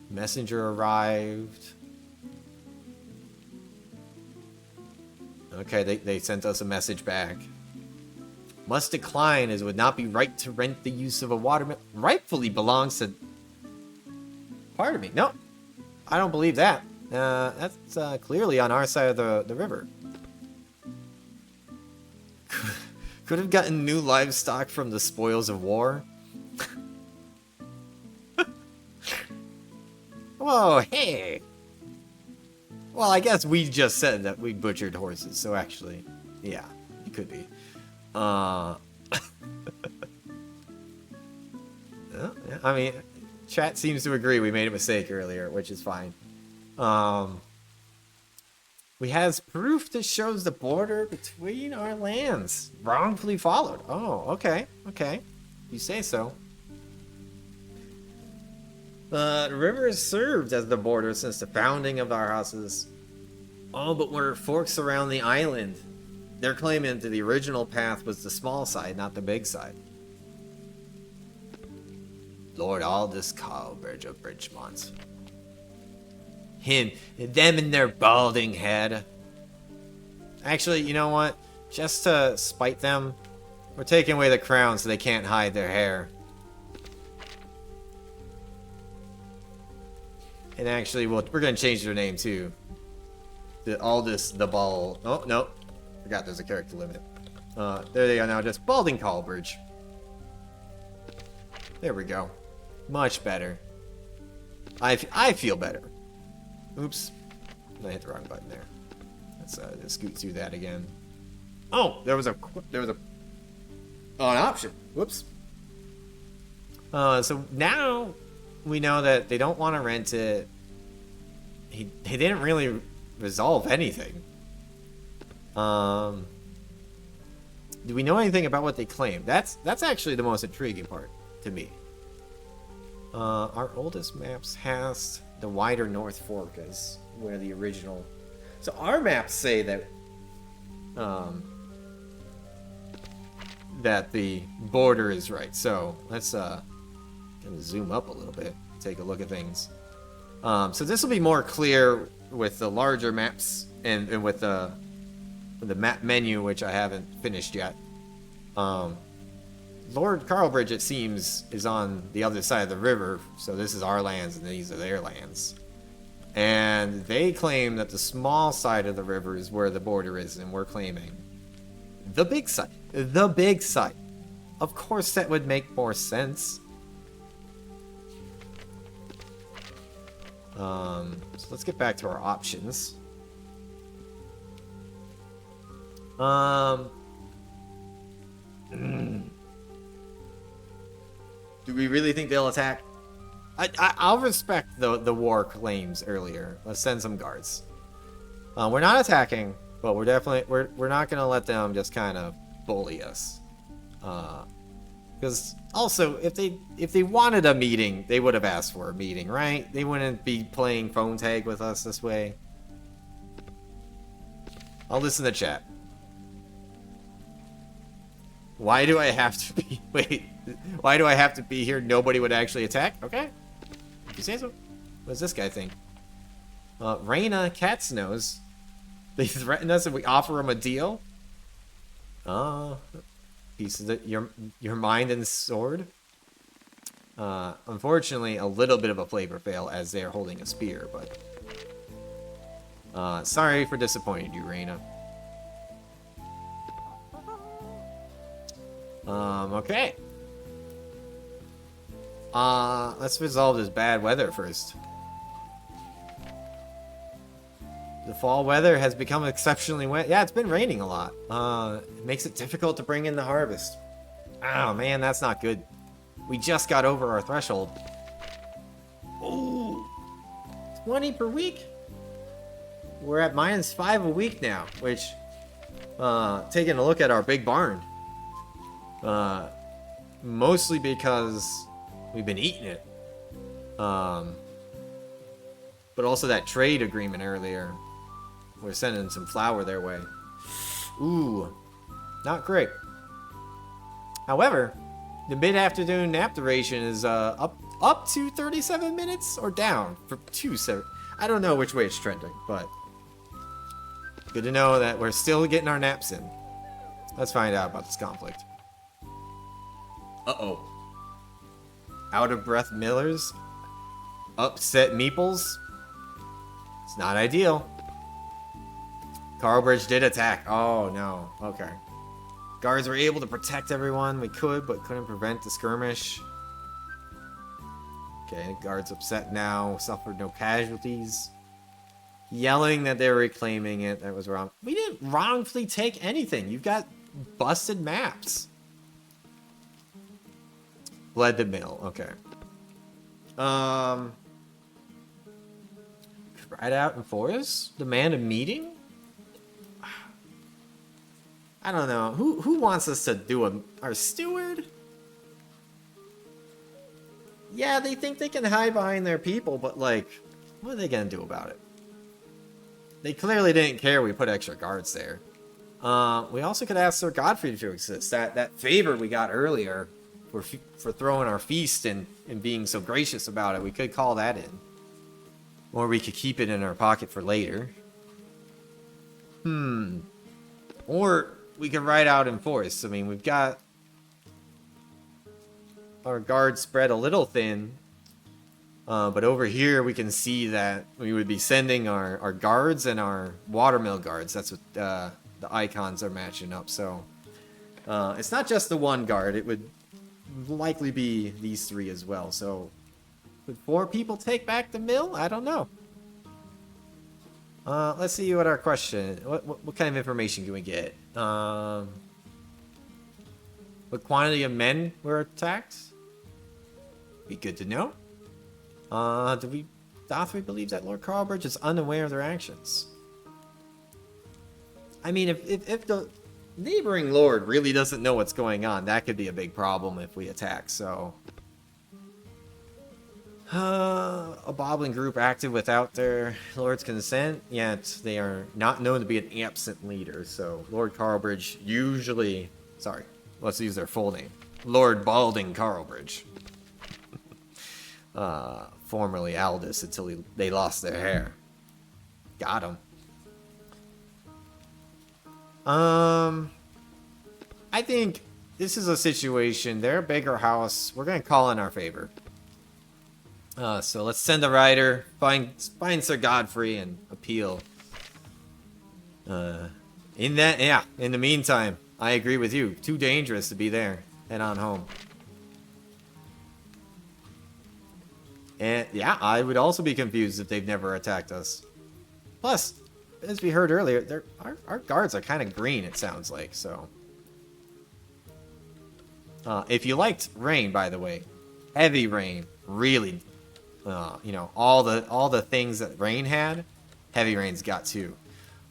Messenger arrived. Okay, they sent us a message back. Must decline, as it would not be right to rent the use of a watermill. Rightfully belongs to... Pardon me. No, I don't believe that. That's clearly on our side of the river. Could have gotten new livestock from the spoils of war. Whoa, hey! Well, I guess we just said that we butchered horses, so actually, yeah, it could be. Yeah, I mean, chat seems to agree we made a mistake earlier, which is fine. We has proof that shows the border between our lands wrongfully followed. Oh, okay, okay. You say so. The river has served as the border since the founding of our houses. Oh, but where it forks around the island. They're claiming that the original path was the small side, not the big side. Lord Aldous Cowbridge of Bridgemont. Him, them and their balding head. Actually, you know what? Just to spite them, we're taking away the crown so they can't hide their hair. And actually, we're going to change their name too. Aldous the Bald. Oh, no. Forgot there's a character limit. There they are now, just Balding Cowbridge. There we go. Much better. I feel better. Oops. I hit the wrong button there. Let's scoot through that again. Oh, there was an option. Whoops. So now we know that they don't want to rent it. They didn't really resolve anything. Do we know anything about what they claimed? That's actually the most intriguing part to me. Our oldest maps has the wider North Fork as where the original. So our maps say that that the border is right. So let's kind of zoom up a little bit, take a look at things. So this will be more clear with the larger maps and with the map menu, which I haven't finished yet. Lord Carlbridge, it seems, is on the other side of the river, so this is our lands and these are their lands. And they claim that the small side of the river is where the border is, and we're claiming the big side. The big side. Of course, that would make more sense. So let's get back to our options. Do we really think they'll attack? I'll respect the war claims earlier. Let's send some guards. We're not attacking, but we're not gonna let them just kind of bully us. Because also, if they wanted a meeting, they would have asked for a meeting, right? They wouldn't be playing phone tag with us this way. I'll listen to chat. Why do I have to be... Wait. Why do I have to be here? Nobody would actually attack? Okay. If you say so. What does this guy think? Raina Cat's Nose. They threaten us if we offer them a deal? Pieces of your mind and sword? Unfortunately, a little bit of a flavor fail as they're holding a spear, but... sorry for disappointing you, Raina. Okay. Let's resolve this bad weather first. The fall weather has become exceptionally wet. Yeah, it's been raining a lot. It makes it difficult to bring in the harvest. Oh, man, that's not good. We just got over our threshold. Ooh. 20 per week? We're at -5 a week now, which, taking a look at our big barn, mostly because we've been eating it. But also that trade agreement earlier. We're sending some flour their way. Ooh, not great. However, the mid-afternoon nap duration is up to 37 minutes or down for 2-7. I don't know which way it's trending, but good to know that we're still getting our naps in. Let's find out about this conflict. Uh-oh. Out of breath Millers. Upset Meeples. It's not ideal. Carlbridge did attack. Oh, no. Okay. Guards were able to protect everyone we could, but couldn't prevent the skirmish. Okay, the guard's upset now. Suffered no casualties. Yelling that they're reclaiming it. That was wrong. We didn't wrongfully take anything. You've got busted maps. Bled the mill. Okay. Right out in forest? Demand a meeting? I don't know. Who wants us to do our steward? Yeah, they think they can hide behind their people, but like, what are they gonna do about it? They clearly didn't care we put extra guards there. We also could ask Sir Godfrey to assist. That favor we got earlier for throwing our feast and being so gracious about it, we could call that in. Or we could keep it in our pocket for later. Or we could ride out in force. I mean, we've got our guards spread a little thin. But over here, we can see that we would be sending our guards and our watermill guards. That's what the icons are matching up. So it's not just the one guard. It would likely be these three as well. So would 4 people take back the mill? I don't know. Let's see what our question. What kind of information can we get? What quantity of men were attacked? Be good to know. Dothry believes that Lord Carlbridge is unaware of their actions. I mean, if the neighboring lord really doesn't know what's going on, that could be a big problem if we attack, so... a bobbling group active without their lord's consent, yet they are not known to be an absent leader, so Lord Carlbridge usually... Sorry, let's use their full name. Lord Balding Carlbridge. Formerly Aldous until they lost their hair. Got him. I think this is a situation. They're a bigger house. We're gonna call in our favor. So let's send a rider, find Sir Godfrey, and appeal. In the meantime, I agree with you. Too dangerous to be there. Head on home. And yeah, I would also be confused if they've never attacked us. Plus, as we heard earlier, our guards are kind of green, it sounds like, so. If you liked rain, by the way, heavy rain, really, you know, all the things that rain had, heavy rain's got too.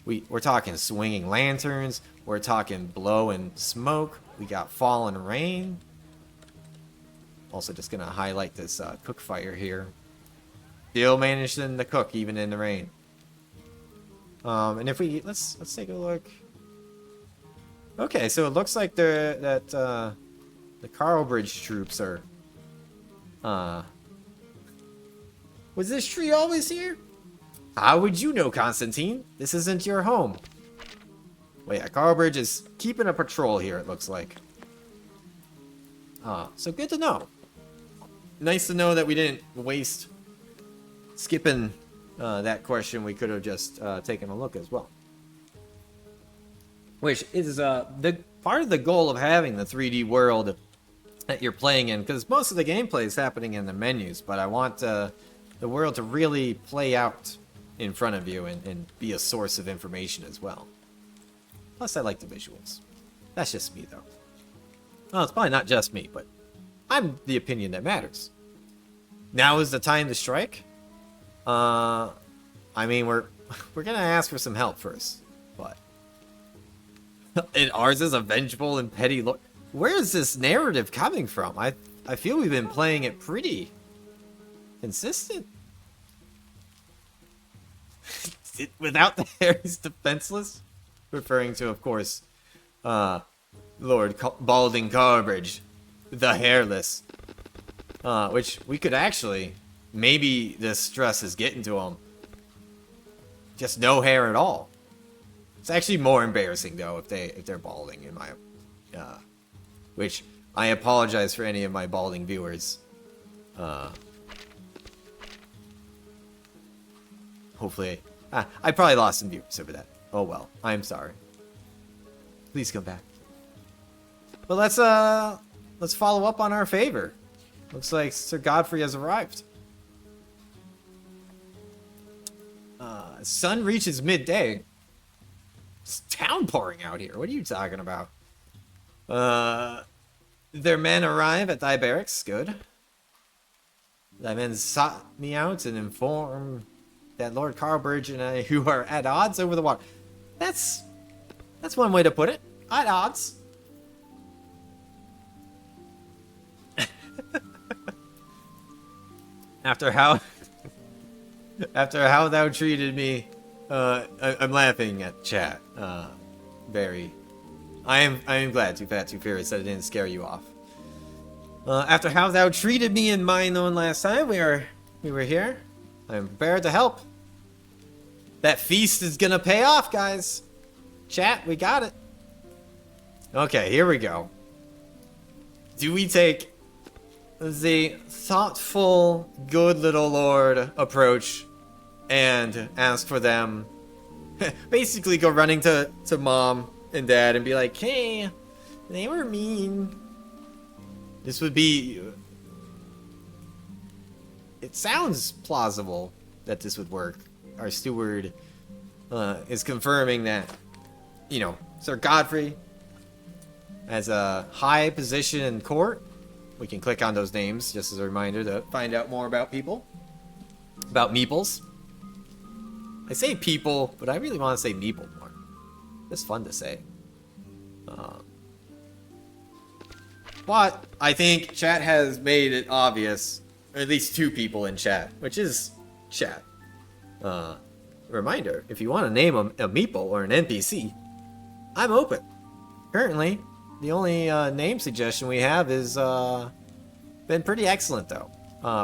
We're talking swinging lanterns, we're talking blowing smoke, we got falling rain. Also just gonna highlight this cook fire here. Still managing to cook even in the rain. And if we let's take a look. Okay, so it looks like the Carlbridge troops are. Was this tree always here? How would you know, Constantine? This isn't your home. Well, yeah, Carlbridge is keeping a patrol here. It looks like. So good to know. Nice to know that we didn't waste skipping that question. We could have just taken a look as well. Which is the part of the goal of having the 3D world that you're playing in, because most of the gameplay is happening in the menus, but I want the world to really play out in front of you and be a source of information as well. Plus, I like the visuals. That's just me, though. Well, it's probably not just me, but I'm the opinion that matters. Now is the time to strike. I mean, we're gonna ask for some help first, but and ours is a vengeful and petty lord. Where is this narrative coming from? I feel we've been playing it pretty consistent. Without the hair, he's defenseless. Referring to, of course, Lord Balding Carlbridge, the hairless. Which we could actually, maybe this stress is getting to him. Just no hair at all. It's actually more embarrassing though if they're balding in my, which I apologize for any of my balding viewers. Hopefully, I probably lost some viewers over that. Oh well, I'm sorry. Please come back. But let's follow up on our favor. Looks like Sir Godfrey has arrived. Sun reaches midday. It's downpouring out here. What are you talking about? Their men arrive at thy barracks. Good. Thy men sought me out and inform that Lord Carbridge and I, who are at odds over the water. That's one way to put it. At odds. After how thou treated me, I'm laughing at chat. I am glad, Too Fat, Too Furious, that it didn't scare you off. After how thou treated me and mine own last time, we were here. I am prepared to help. That feast is gonna pay off, guys. Chat, we got it. Okay, here we go. Do we take the thoughtful, good little lord approach and ask for them? Basically go running to mom and dad and be like, hey, they were mean. This would be... It sounds plausible that this would work. Our steward is confirming that, you know, Sir Godfrey has a high position in court. We can click on those names just as a reminder to find out more about people. About meeples. I say people, but I really want to say meeple more. It's fun to say. But I think chat has made it obvious, or at least two people in chat, which is chat. Reminder, if you want to name a meeple or an NPC, I'm open. Currently, the only name suggestion we have is been pretty excellent though.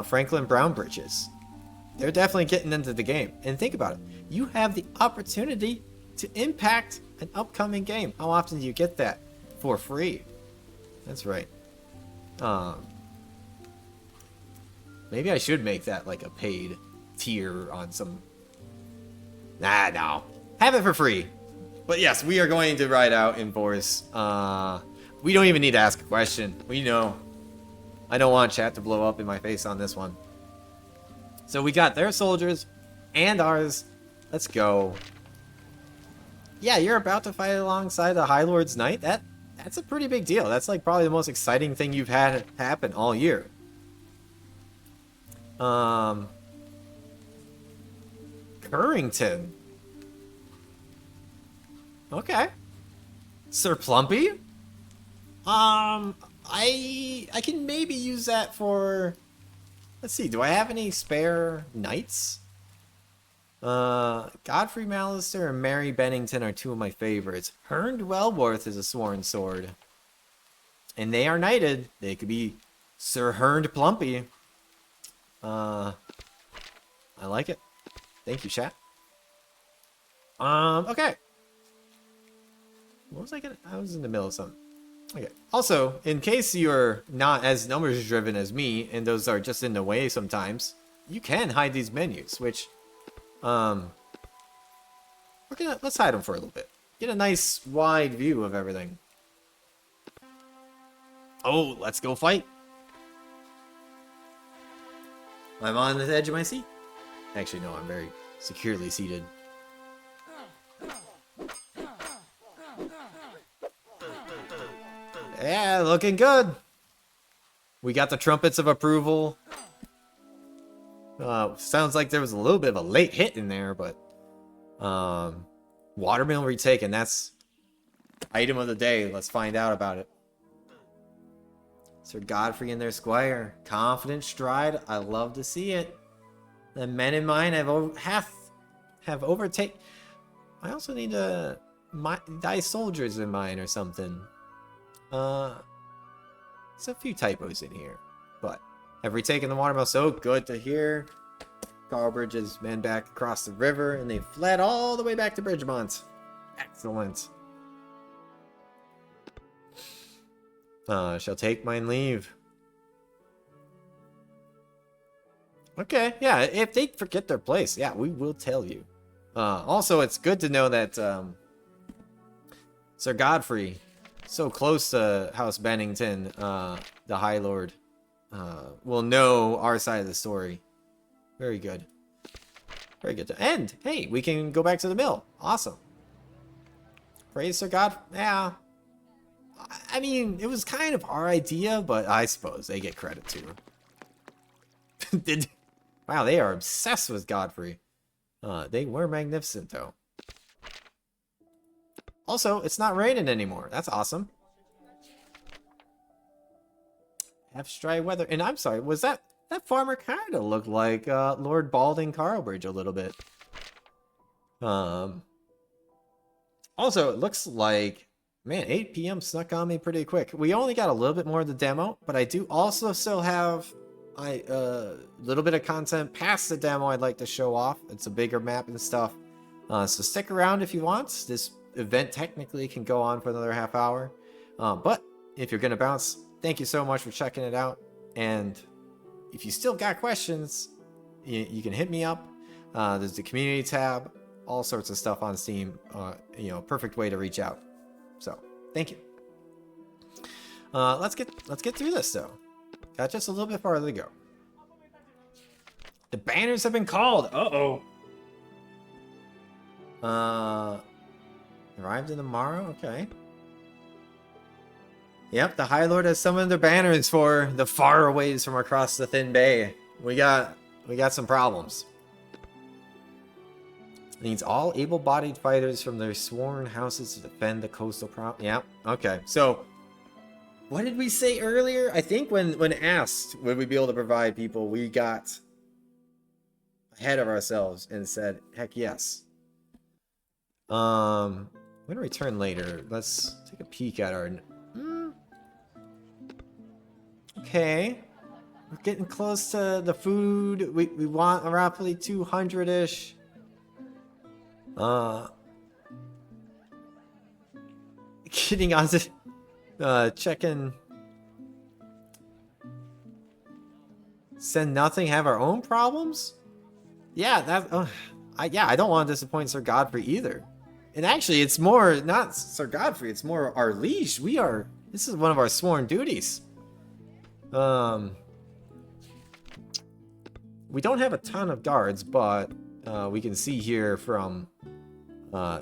Franklin Brownbridges. They're definitely getting into the game. And think about it. You have the opportunity to impact an upcoming game. How often do you get that? For free. That's right. Maybe I should make that like a paid tier on some... Nah, no. Have it for free. But yes, we are going to ride out in force. We don't even need to ask a question. We know. I don't want chat to blow up in my face on this one. So we got their soldiers and ours. Let's go. Yeah, you're about to fight alongside the High Lord's Knight? That's a pretty big deal. That's like probably the most exciting thing you've had happen all year. Currington. Okay. Sir Plumpy? I can maybe use that for... Let's see, do I have any spare knights? Godfrey Mallister and Mary Bennington are two of my favorites. Herned Wellworth is a sworn sword. And they are knighted. They could be Sir Herned Plumpy. I like it. Thank you, chat. Okay. What was I gonna... I was in the middle of something. Okay. Also, in case you're not as numbers driven as me, and those are just in the way sometimes, you can hide these menus, which... let's hide them for a little bit. Get a nice wide view of everything. Oh, let's go fight. I'm on the edge of my seat. Actually, no, I'm very securely seated. Yeah, looking good. We got the trumpets of approval. Sounds like there was a little bit of a late hit in there, but watermill retaken. That's item of the day. Let's find out about it. Sir Godfrey and their squire, confident stride. I love to see it. The men in mine have overtaken. I also need thy soldiers in mine or something. There's a few typos in here, but have retaken the watermill. So good to hear. Carbridge's men back across the river, and they fled all the way back to Bridgemont. Excellent. Shall take mine leave. Okay, yeah, if they forget their place, yeah, we will tell you. Also, it's good to know that Sir Godfrey, so close to House Bennington, the High Lord, will know our side of the story. Very good. Very good. And, hey, we can go back to the mill. Awesome. Praise Sir God. Yeah. I mean, it was kind of our idea, but I suppose they get credit too. Wow, they are obsessed with Godfrey. They were magnificent, though. Also, it's not raining anymore. That's awesome. Have dry weather. And I'm sorry, was that farmer kind of looked like Lord Balding Carlbridge a little bit. Also, it looks like, man, 8 p.m. snuck on me pretty quick. We only got a little bit more of the demo, but I do also still have a little bit of content past the demo I'd like to show off. It's a bigger map and stuff. So stick around if you want. This event technically can go on for another half hour. But if you're going to bounce, thank you so much for checking it out. And if you still got questions, you can hit me up. There's the community tab, all sorts of stuff on Steam. Perfect way to reach out. So, thank you. Let's get through this though. Got just a little bit farther to go. The banners have been called. Arrived in tomorrow. Okay. Yep, the High Lord has summoned their banners for the faraways from across the Thin Bay. We got some problems. Needs all able-bodied fighters from their sworn houses to defend the coastal Yep, okay. So, what did we say earlier? I think when asked would we be able to provide people, we got ahead of ourselves and said, heck yes. I'm gonna return later. Let's take a peek at our... Okay. We're getting close to the food. We want roughly 200-ish. Getting on to checking. Send nothing, have our own problems? Yeah, I don't want to disappoint Sir Godfrey either. And actually, it's more not Sir Godfrey, it's more our liege. This is one of our sworn duties. We don't have a ton of guards, but we can see here from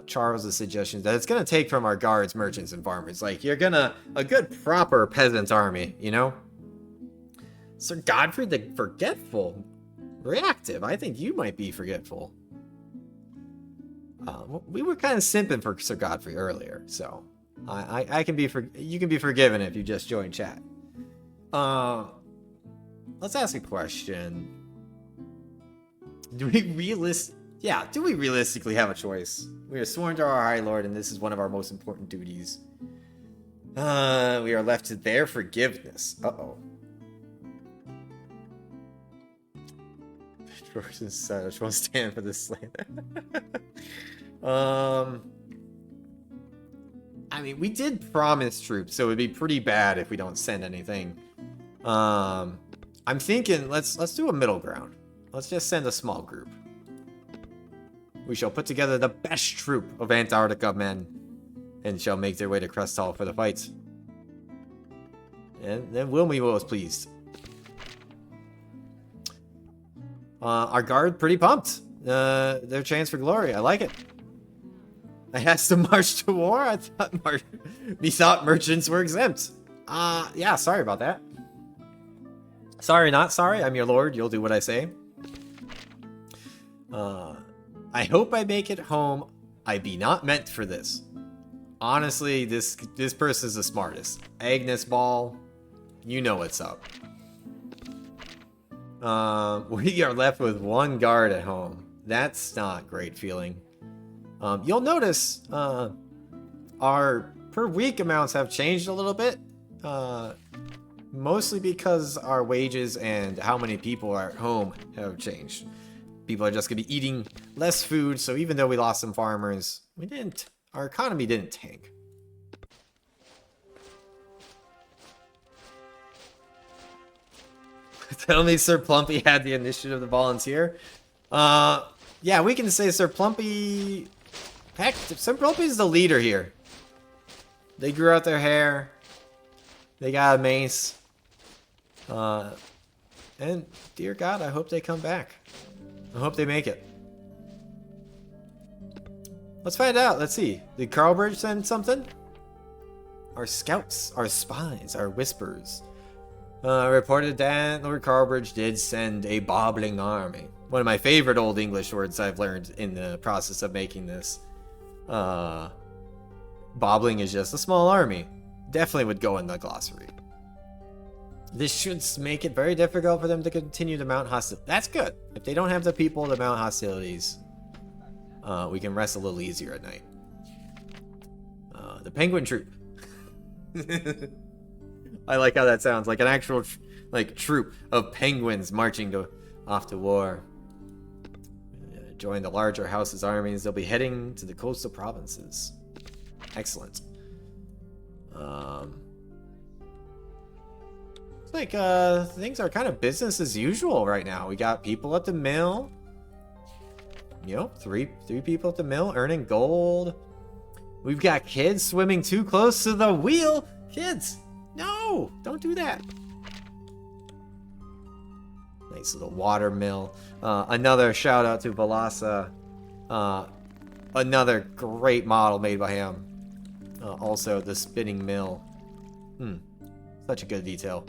Charles' suggestions that it's gonna take from our guards, merchants, and farmers. Like, you're gonna a good proper peasant army, you know? Sir Godfrey the Forgetful. Reactive. I think you might be forgetful. We were kind of simping for Sir Godfrey earlier, so I can be you can be forgiven if you just join chat. Let's ask a question. Do we realistically have a choice? We are sworn to our High Lord, and this is one of our most important duties. We are left to their forgiveness. Uh-oh. Person Savage won't stand for this slander. I mean, we did promise troops, so it'd be pretty bad if we don't send anything. I'm thinking let's do a middle ground. Let's just send a small group. We shall put together the best troop of Antarctica men and shall make their way to Crest Hall for the fight. And then Wilmy was pleased. Our guard pretty pumped. Their chance for glory. I like it. I asked to march to war. I thought merchants were exempt. Yeah, sorry about that. Sorry, not sorry. I'm your lord. You'll do what I say. I hope I make it home. I be not meant for this. Honestly, this person's the smartest. Agnes Ball, you know what's up. We are left with one guard at home. That's not a great feeling. You'll notice our per week amounts have changed a little bit. Mostly because our wages and how many people are at home have changed. People are just going to be eating less food, so even though we lost some farmers, our economy didn't tank. Tell me Sir Plumpy had the initiative to volunteer. Yeah, we can say Sir Plumpy... Heck, Sir Plumpy's the leader here. They grew out their hair. They got a mace. And dear God, I hope they come back. I hope they make it. Let's find out. Let's see. Did Carlbridge send something? Our scouts, our spies, our whispers. Reported that Lord Carlbridge did send a bobbling army. One of my favorite Old English words I've learned in the process of making this. Bobbling is just a small army. Definitely would go in the glossary. This should make it very difficult for them to continue to mount hostilities. That's good. If they don't have the people to mount hostilities, we can rest a little easier at night. The Penguin Troop. I like how that sounds, like an actual troop of penguins marching off to war. Join the larger house's armies. They'll be heading to the coastal provinces. Excellent. It's like things are kind of business as usual right now. We got people at the mill. You know, three people at the mill earning gold. We've got kids swimming too close to the wheel. Kids, no, don't do that. Nice little water mill. Another shout out to Velasa. Another great model made by him. Also, the spinning mill. Such a good detail.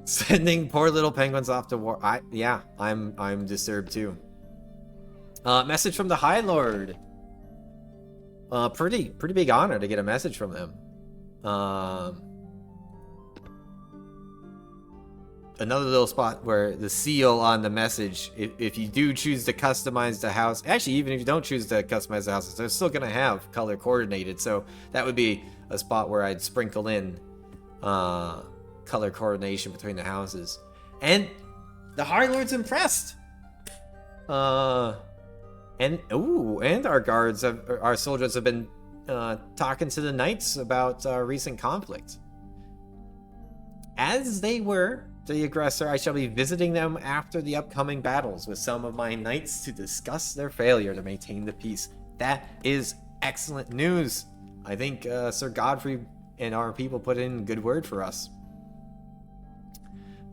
Sending poor little penguins off to war. I'm disturbed too. Message from the High Lord. Pretty big honor to get a message from him. Another little spot where the seal on the message, if you do choose to customize the house, actually even if you don't choose to customize the houses, they're still gonna have color coordinated, so that would be a spot where I'd sprinkle in color coordination between the houses. And the High Lord's impressed. And our guards, our soldiers have been talking to the knights about recent conflict. As they were the aggressor, I shall be visiting them after the upcoming battles with some of my knights to discuss their failure to maintain the peace. That is excellent news. I think Sir Godfrey and our people put in good word for us.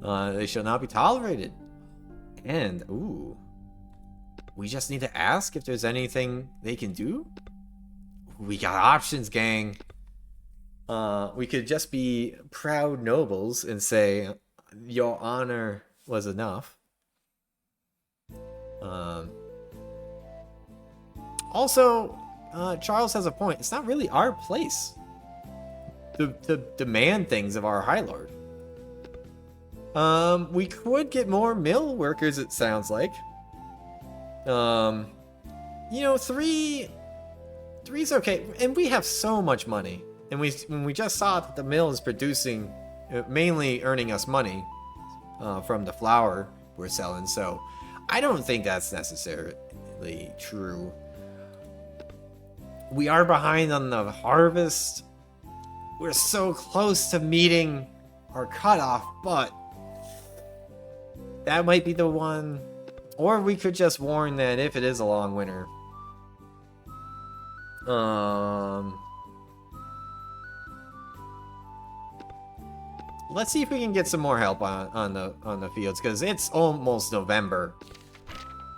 They shall not be tolerated. And, we just need to ask if there's anything they can do. We got options, gang. We could just be proud nobles and say, your honor was enough. Also, Charles has a point. It's not really our place to demand things of our High Lord. We could get more mill workers, it sounds like. You know, three's okay, and we have so much money, and we just saw that the mill is producing, mainly earning us money from the flour we're selling, so I don't think that's necessarily true. We are behind on the harvest. We're so close to meeting our cutoff, but that might be the one. Or we could just warn that if it is a long winter. Let's see if we can get some more help on the fields, because it's almost November.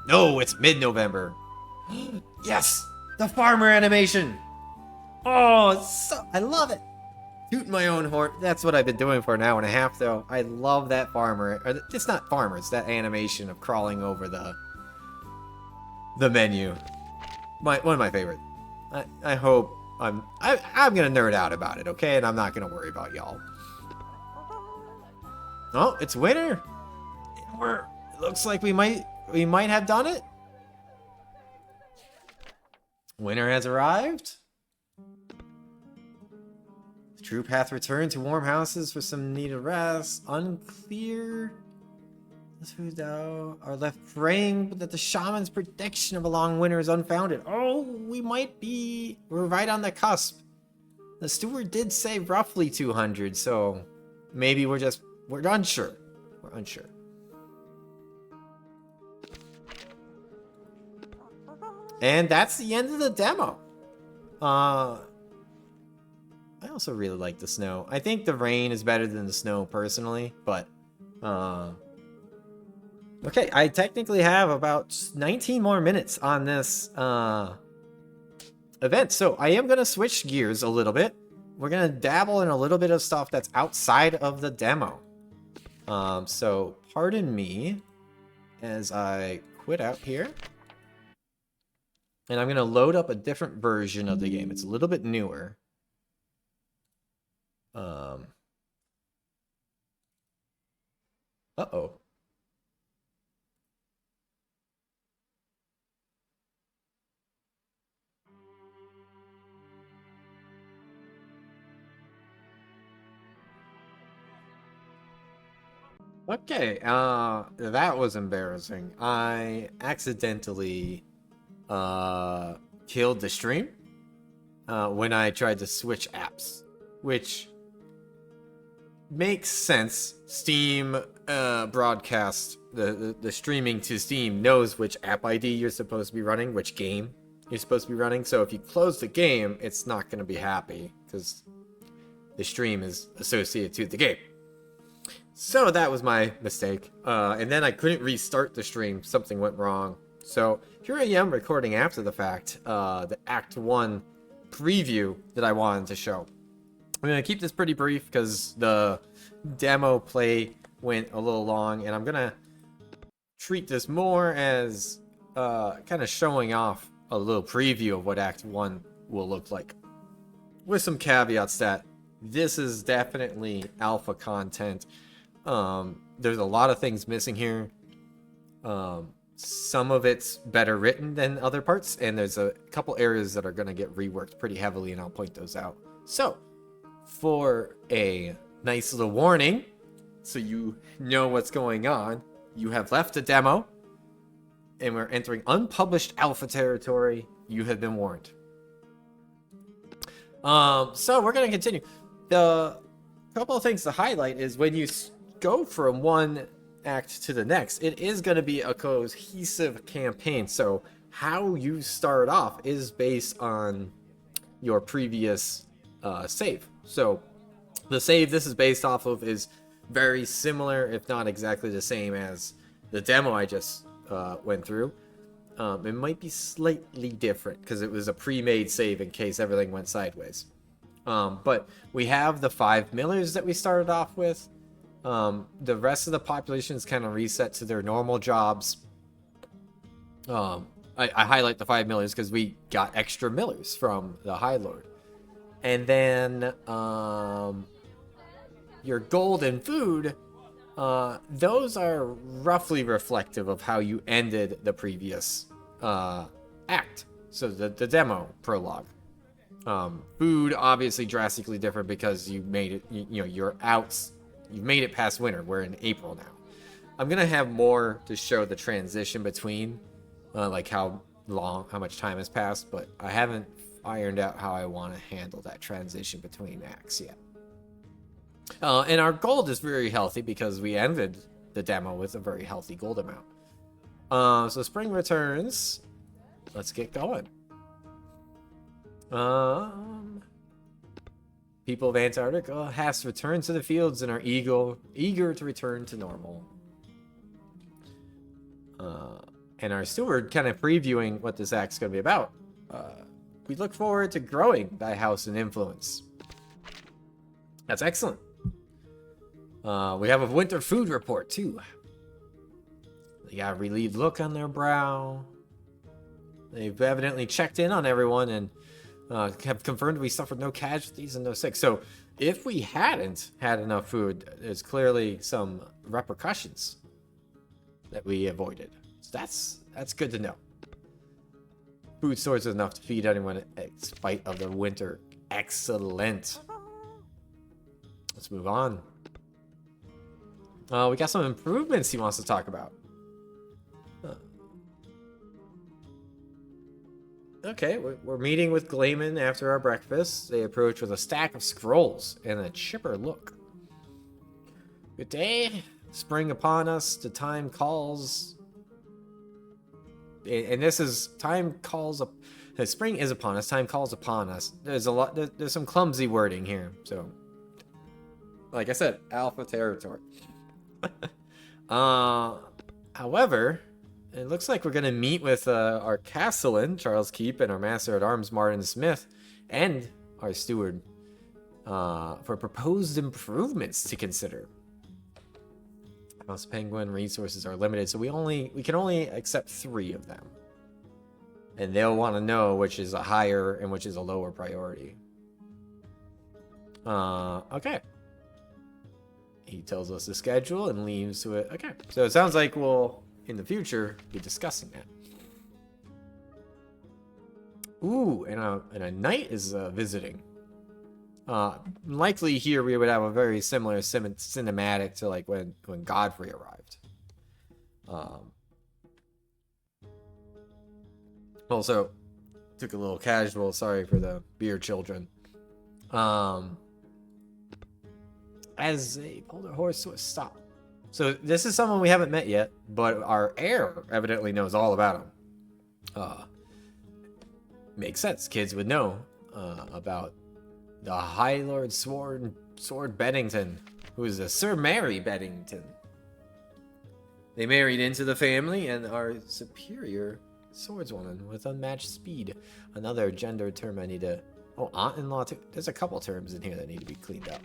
No, it's mid-November. Yes! The farmer animation! Oh, I love it! Tooting my own horn. That's what I've been doing for an hour and a half, though. I love that farmer. Or it's not farmer, it's that animation of crawling over the menu. One of my favorite. I hope I'm gonna nerd out about it, okay? And I'm not gonna worry about y'all. Oh, it's winter. It looks like we might have done it. Winter has arrived. The troop hath returned to warm houses for some needed rest. Unclear. Those who thou are left praying that the shaman's prediction of a long winter is unfounded. Oh, we're right on the cusp. The steward did say roughly 200, so maybe we're unsure. We're unsure. And that's the end of the demo. I also really like the snow. I think the rain is better than the snow personally, but okay, I technically have about 19 more minutes on this event, so I am gonna switch gears a little bit. We're gonna dabble in a little bit of stuff that's outside of the demo. So pardon me as I quit out here. And I'm gonna load up a different version of the game. It's a little bit newer. Uh-oh. Okay, that was embarrassing. I accidentally, killed the stream, when I tried to switch apps, which makes sense. Steam, broadcast, the streaming to Steam knows which app ID you're supposed to be running, which game you're supposed to be running, so if you close the game, it's not gonna be happy, because the stream is associated to the game. So that was my mistake. And then I couldn't restart the stream. Something went wrong. So here I am recording after the fact, the Act 1 preview that I wanted to show. I'm going to keep this pretty brief because the demo play went a little long. And I'm going to treat this more as kind of showing off a little preview of what Act 1 will look like. With some caveats that this is definitely alpha content. There's a lot of things missing here. Some of it's better written than other parts, and there's a couple areas that are going to get reworked pretty heavily, and I'll point those out. So, for a nice little warning, so you know what's going on, you have left the demo, and we're entering unpublished alpha territory. You have been warned. So we're going to continue. The couple of things to highlight is when you go from one act to the next, it is going to be a cohesive campaign. So how you start off is based on your previous save. So the save this is based off of is very similar, if not exactly the same as the demo I just went through. It might be slightly different because it was a pre-made save in case everything went sideways. But we have the 5 millers that we started off with. The rest of the population is kind of reset to their normal jobs. I highlight the 5 millers because we got extra millers from the High Lord. And then your gold and food, those are roughly reflective of how you ended the previous act. So the demo prologue. Food obviously drastically different because you made it, you know, you're out. You've made it past winter. We're in April now. I'm gonna have more to show the transition between, like how much time has passed, but I haven't ironed out how I want to handle that transition between acts yet. And our gold is very healthy because we ended the demo with a very healthy gold amount. So spring returns. Let's get going. People of Antarctica has returned to the fields and are eager to return to normal. And our steward kind of previewing what this act's going to be about. We look forward to growing thy house and influence. That's excellent. We have a winter food report too. They got a relieved look on their brow. They've evidently checked in on everyone and have confirmed we suffered no casualties and no sick. So if we hadn't had enough food, there's clearly some repercussions that we avoided. So that's good to know. Food stores is enough to feed anyone in spite of the winter. Excellent. Let's move on. We got some improvements he wants to talk about. Okay, we're meeting with Glayman after our breakfast. They approach with a stack of scrolls and a chipper look. Good day. Spring upon us. The time calls. And this is time calls up. Spring is upon us. Time calls upon us. There's a lot. There's some clumsy wording here. So, like I said, alpha territory. However, it looks like we're gonna meet with our castellan Charles Keep and our master at arms Martin Smith, and our steward for proposed improvements to consider. House Penguin resources are limited, so we can only accept 3 of them. And they'll want to know which is a higher and which is a lower priority. Okay. He tells us the schedule and leaves to it. Okay. So it sounds like we'll, in the future, be discussing that. Ooh, and a knight is visiting. Likely here we would have a very similar cinematic to like when Godfrey arrived. Also, took a little casual. Sorry for the beer children. As they pulled their horse to a stop. So this is someone we haven't met yet, but our heir evidently knows all about him. Makes sense. Kids would know about the High Lord Sword Bennington, who is a Sir Mary Bennington. They married into the family and are superior swordswoman with unmatched speed. Another gender term I need to... Oh, aunt-in-law too. There's a couple terms in here that need to be cleaned up.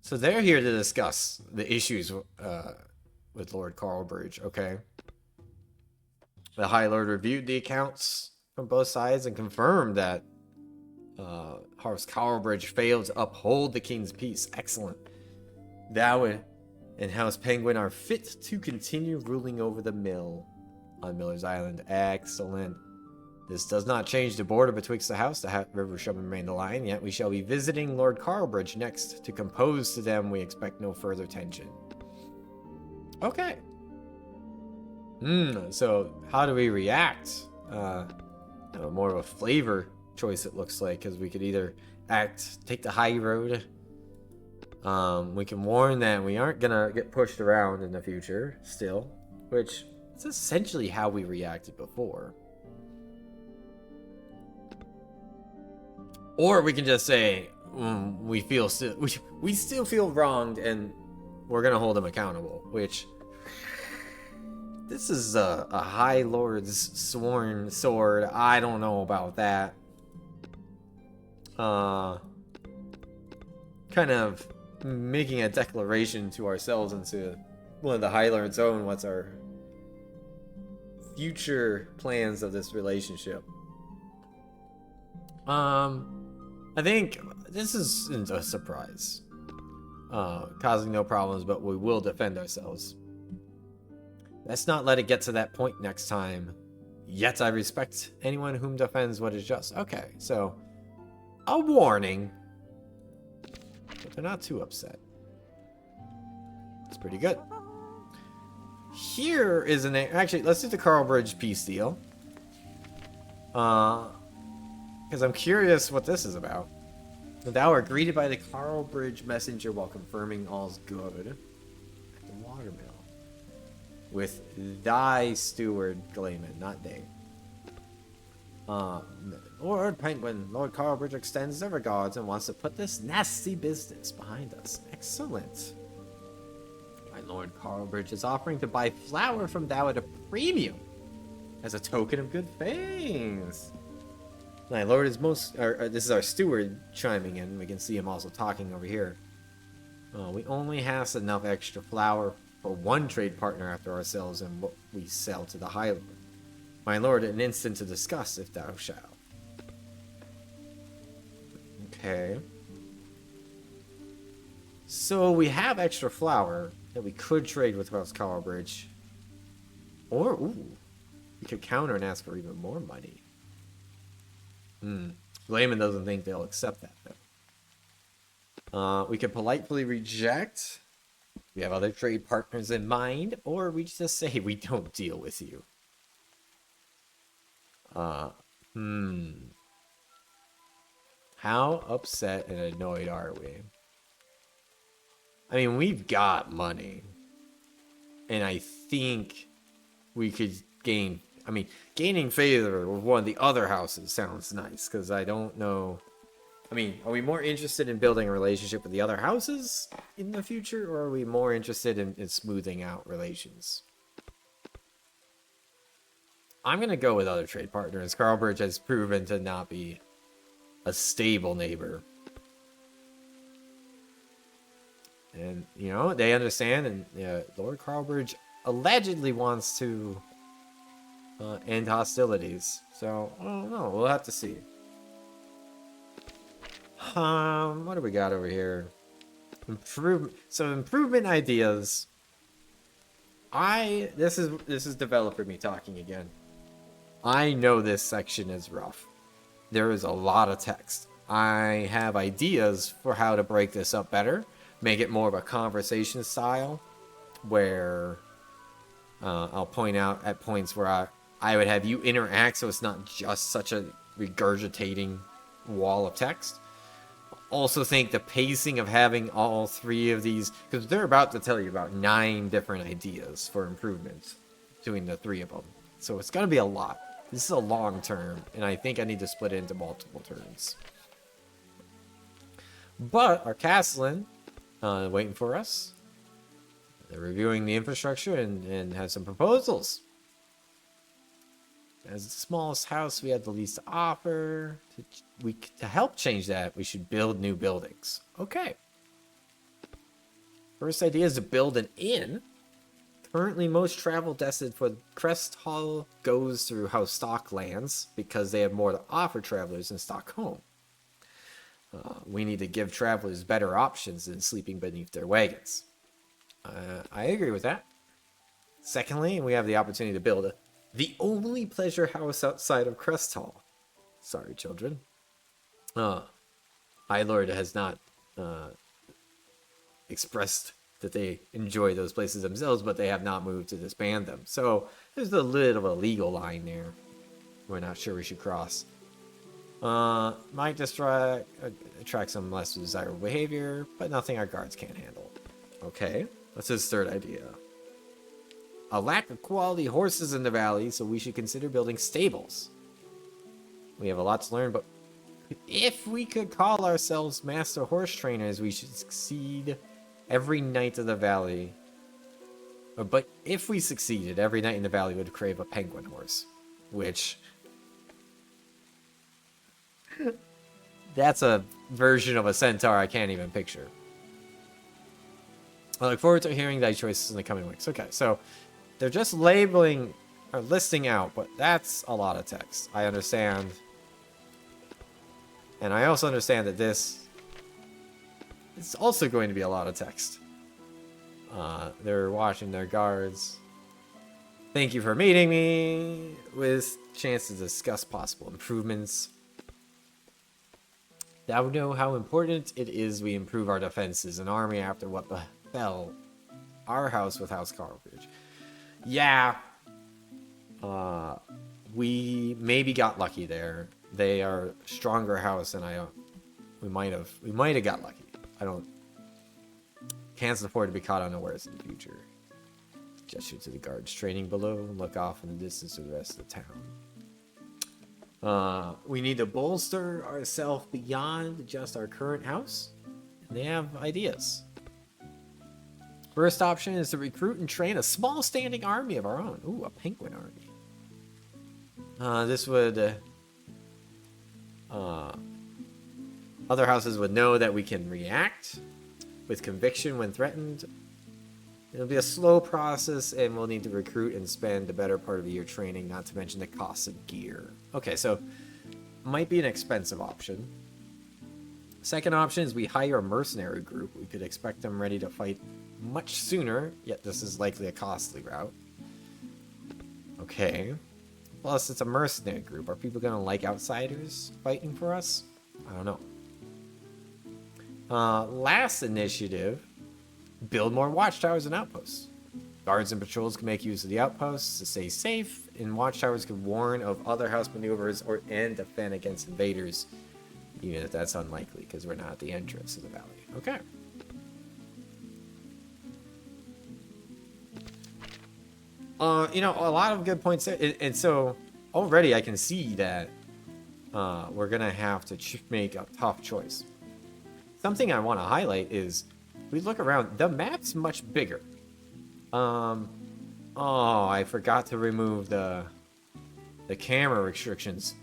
So they're here to discuss the issues with Lord Carlbridge, okay? The High Lord reviewed the accounts from both sides and confirmed that House Carlbridge failed to uphold the king's peace. Excellent. Thou and House Penguin are fit to continue ruling over the mill on Miller's Island. Excellent. This does not change the border betwixt the house. The river shall remain the line, yet we shall be visiting Lord Carlbridge next. To compose to them, we expect no further tension. Okay. So how do we react? More of a flavor choice it looks like, because we could either take the high road. We can warn that we aren't gonna get pushed around in the future still, which is essentially how we reacted before. Or we can just say we still feel wronged and we're gonna hold them accountable, which this is a High Lord's sworn sword. I don't know about that. Kind of making a declaration to ourselves and to one of the High Lord's own what's our future plans of this relationship. I think this isn't a surprise. Causing no problems, but we will defend ourselves. Let's not let it get to that point next time. Yet I respect anyone whom defends what is just. Okay, so a warning. But they're not too upset. It's pretty good. Here is an... Actually, let's do the Carlbridge peace deal. Because I'm curious what this is about. Thou art greeted by the Carlbridge messenger while confirming all's good at the watermill. With thy steward, Glayman, not they. Lord Penguin, Lord Carlbridge extends their regards and wants to put this nasty business behind us. Excellent. My Lord Carlbridge is offering to buy flour from thou at a premium as a token of good things. My lord is this is our steward chiming in. We can see him also talking over here. We only have enough extra flour for one trade partner after ourselves and what we sell to the High Lord. My lord, an instant to discuss if thou shalt. Okay. So we have extra flour that we could trade with House Carlbridge. Or, ooh, we could counter and ask for even more money. Layman doesn't think they'll accept that, though. We could politely reject. We have other trade partners in mind, or we just say we don't deal with you. How upset and annoyed are we? I mean, we've got money. And I think we could gain. I mean, gaining favor with one of the other houses sounds nice, because I don't know. I mean, are we more interested in building a relationship with the other houses in the future, or are we more interested in smoothing out relations? I'm going to go with other trade partners. Carlbridge has proven to not be a stable neighbor. And, you know, they understand, and Lord Carlbridge allegedly wants to end hostilities. So, I don't know. We'll have to see. What do we got over here? Improvement ideas. This is developer me talking again. I know this section is rough. There is a lot of text. I have ideas for how to break this up better, make it more of a conversation style, where I'll point out at points where I would have you interact, so it's not just such a regurgitating wall of text. Also think the pacing of having all three of these, because they're about to tell you about 9 different ideas for improvements between the 3 of them. So it's going to be a lot. This is a long term, and I think I need to split it into multiple turns. But our Castellan, waiting for us. They're reviewing the infrastructure and have some proposals. As the smallest house, we have the least to offer. To help change that, we should build new buildings. Okay. First idea is to build an inn. Currently, most travel destined for Crest Hall goes through House Stocklands because they have more to offer travelers in Stockholm. We need to give travelers better options than sleeping beneath their wagons. I agree with that. Secondly, we have the opportunity to build the only pleasure house outside of Crest Hall. Sorry, children. High Lord has not expressed that they enjoy those places themselves, but they have not moved to disband them. So there's a little of a legal line there we're not sure we should cross. Might attract some less desirable behavior, but nothing our guards can't handle. Okay, that's his third idea. A lack of quality horses in the valley, so we should consider building stables. We have a lot to learn, but if we could call ourselves master horse trainers, we should succeed every knight of the valley. But if we succeeded, every knight in the valley would crave a penguin horse, which... that's a version of a centaur I can't even picture. I look forward to hearing thy choices in the coming weeks. Okay, so they're just labeling or listing out, but that's a lot of text. I understand. And I also understand that this is also going to be a lot of text. They're watching their guards. Thank you for meeting me, with chance to discuss possible improvements. Thou know how important it is we improve our defenses and army after what befell our house with House Carlbridge. Yeah. We maybe got lucky there. They are a stronger house, and we might have got lucky. Can't afford to be caught unawares in the future. Gesture to the guards training below and look off in the distance to the rest of the town. We need to bolster ourselves beyond just our current house. And they have ideas. First option is to recruit and train a small standing army of our own. Ooh, a penguin army. This would... other houses would know that we can react with conviction when threatened. It'll be a slow process, and we'll need to recruit and spend the better part of the year training, not to mention the cost of gear. Okay, so might be an expensive option. Second option is we hire a mercenary group. We could expect them ready to fight much sooner, yet this is likely a costly route. Okay. Plus, it's a mercenary group. Are people going to like outsiders fighting for us? I don't know. Last initiative, build more watchtowers and outposts. Guards and patrols can make use of the outposts to stay safe, and watchtowers can warn of other house maneuvers and defend against invaders, even if that's unlikely, because we're not at the entrance of the valley. Okay. You know, a lot of good points there. And so already I can see that we're gonna have to make a tough choice. Something I want to highlight is we look around, the map's much bigger. Oh, I forgot to remove the camera restrictions.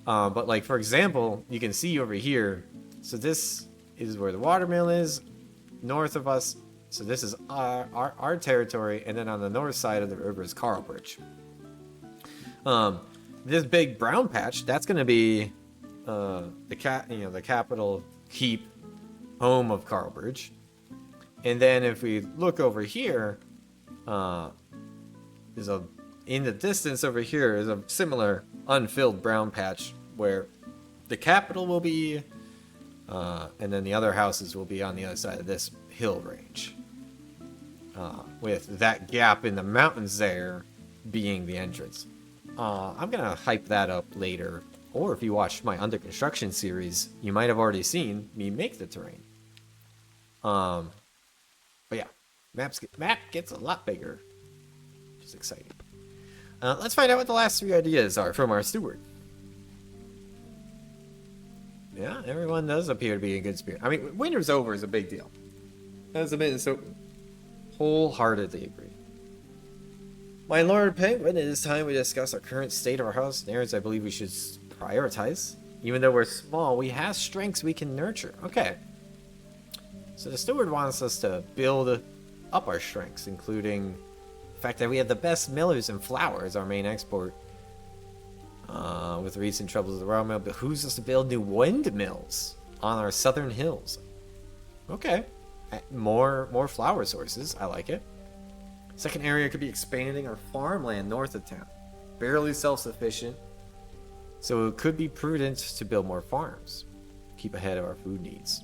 But like, for example, you can see over here, so this is where the watermill is, north of us. So this is our territory, and then on the north side of the river is Carlbridge. This big brown patch, that's going to be the capital keep, home of Carlbridge. And then if we look over here, in the distance over here is a similar unfilled brown patch where the capital will be, and then the other houses will be on the other side of this hill range. With that gap in the mountains there being the entrance. I'm gonna hype that up later, or if you watched my under construction series, you might have already seen me make the terrain. But yeah, map gets a lot bigger, which is exciting. Let's find out what the last 3 ideas are from our steward. Yeah, everyone does appear to be in good spirit. I mean, winter's over is a big deal. That's a bit so. Wholeheartedly agree. My Lord Penguin, it is time we discuss our current state of our house and areas I believe we should prioritize. Even though we're small, we have strengths we can nurture. Okay. So the steward wants us to build up our strengths, including the fact that we have the best millers and flour as our main export. With recent troubles with the raw mill, behooves us to build new windmills on our southern hills. Okay. More flour sources. I like it. Second area could be expanding our farmland north of town. Barely self-sufficient. So it could be prudent to build more farms. Keep ahead of our food needs.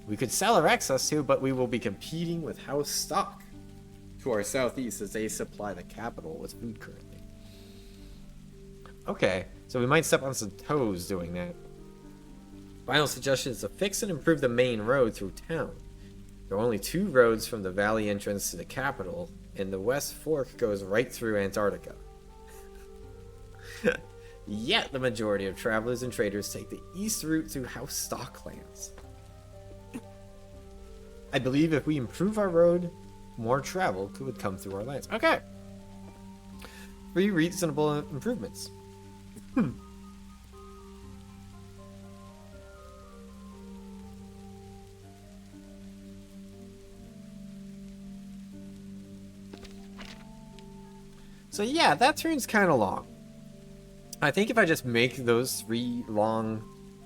We could sell our excess too, but we will be competing with House Stock to our southeast as they supply the capital with food currently. Okay, so we might step on some toes doing that. Final suggestion is to fix and improve the main road through town. There are only 2 roads from the valley entrance to the capital, and the West Fork goes right through Antarctica. Yet the majority of travelers and traders take the east route through House Stock lands. I believe if we improve our road, more travel could come through our lands. Okay. 3 reasonable improvements. So yeah, that turn's kind of long. I think if I just make those 3 long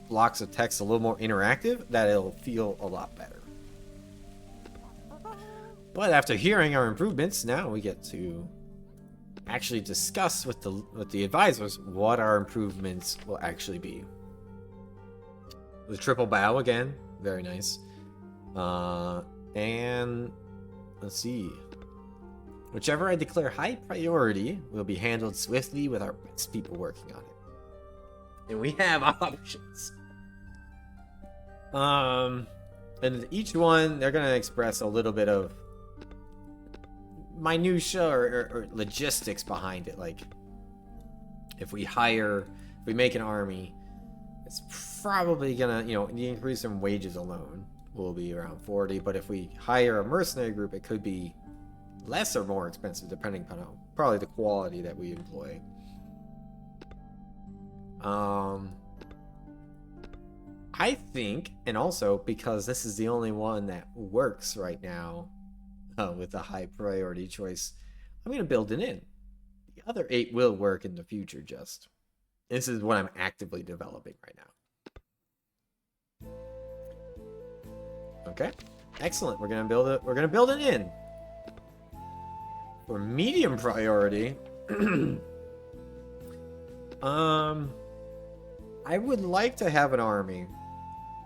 blocks of text a little more interactive, that it'll feel a lot better. But after hearing our improvements, now we get to actually discuss with the advisors what our improvements will actually be. The triple bow again, very nice. And let's see. Whichever I declare high priority will be handled swiftly with our best people working on it. And we have options. And each one, they're going to express a little bit of minutia or logistics behind it. Like, if we make an army, it's probably going to, the increase in wages alone will be around 40. But if we hire a mercenary group, it could be less or more expensive depending upon probably the quality that we employ. I think, and also because this is the only one that works right now with the high priority choice, I'm going to build an inn. The other 8 will work in the future, just. This is what I'm actively developing right now. Okay, excellent. We're gonna build an inn. For medium priority, I would like to have an army.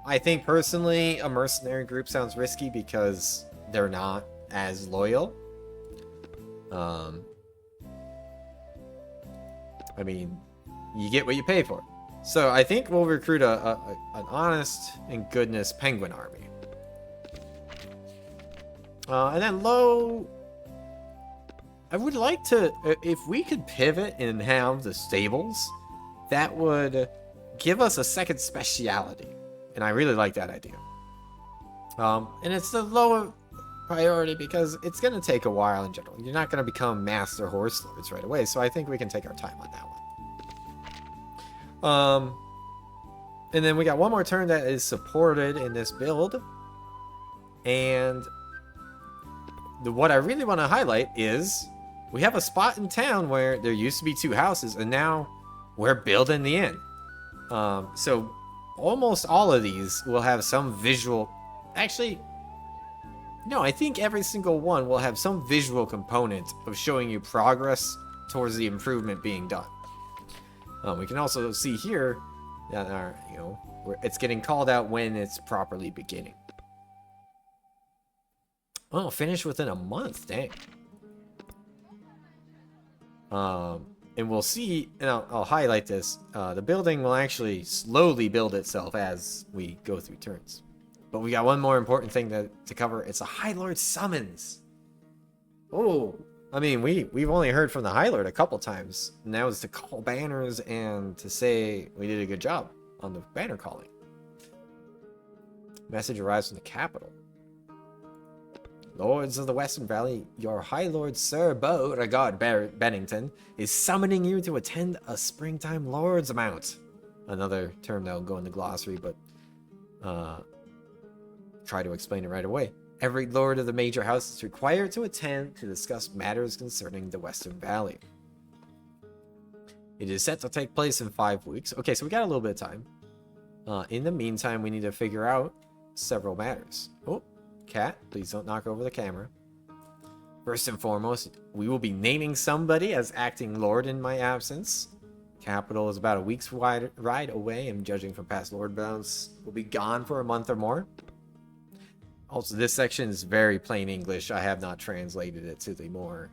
I think personally a mercenary group sounds risky because they're not as loyal. I mean, you get what you pay for. So I think we'll recruit an honest and goodness penguin army. And then low I would like to, if we could pivot and have the stables, that would give us a second speciality. And I really like that idea. And it's the lower priority because it's going to take a while in general. You're not going to become master horse lords right away, so I think we can take our time on that one. And then we got one more turn that is supported in this build. And what I really want to highlight is we have a spot in town where there used to be 2 houses, and now we're building the inn. So almost all of these will have some visual... Actually, no, I think every single one will have some visual component of showing you progress towards the improvement being done. We can also see here that it's getting called out when it's properly beginning. Oh, finish within a month, dang. And we'll see, and I'll highlight this. The building will actually slowly build itself as we go through turns. But we got one more important thing to cover. It's a High Lord summons. Oh, I mean, we've only heard from the High Lord a couple times. And that was to call banners and to say we did a good job on the banner calling. Message arrives from the capital. Lords of the Western Valley, your High Lord Sir Beauregard Bennington is summoning you to attend a springtime Lord's Mount. Another term that'll go in the glossary, but try to explain it right away. Every lord of the major house is required to attend to discuss matters concerning the Western Valley. It is set to take place in 5 weeks. Okay, so we got a little bit of time. In the meantime, we need to figure out several matters. Oh, cat, please don't knock over the camera. First and foremost, we will be naming somebody as acting lord in my absence. Capital is about a week's ride away, and judging from past lord bounds, will be gone for a month or more. Also, this section is very plain English. I have not translated it to the more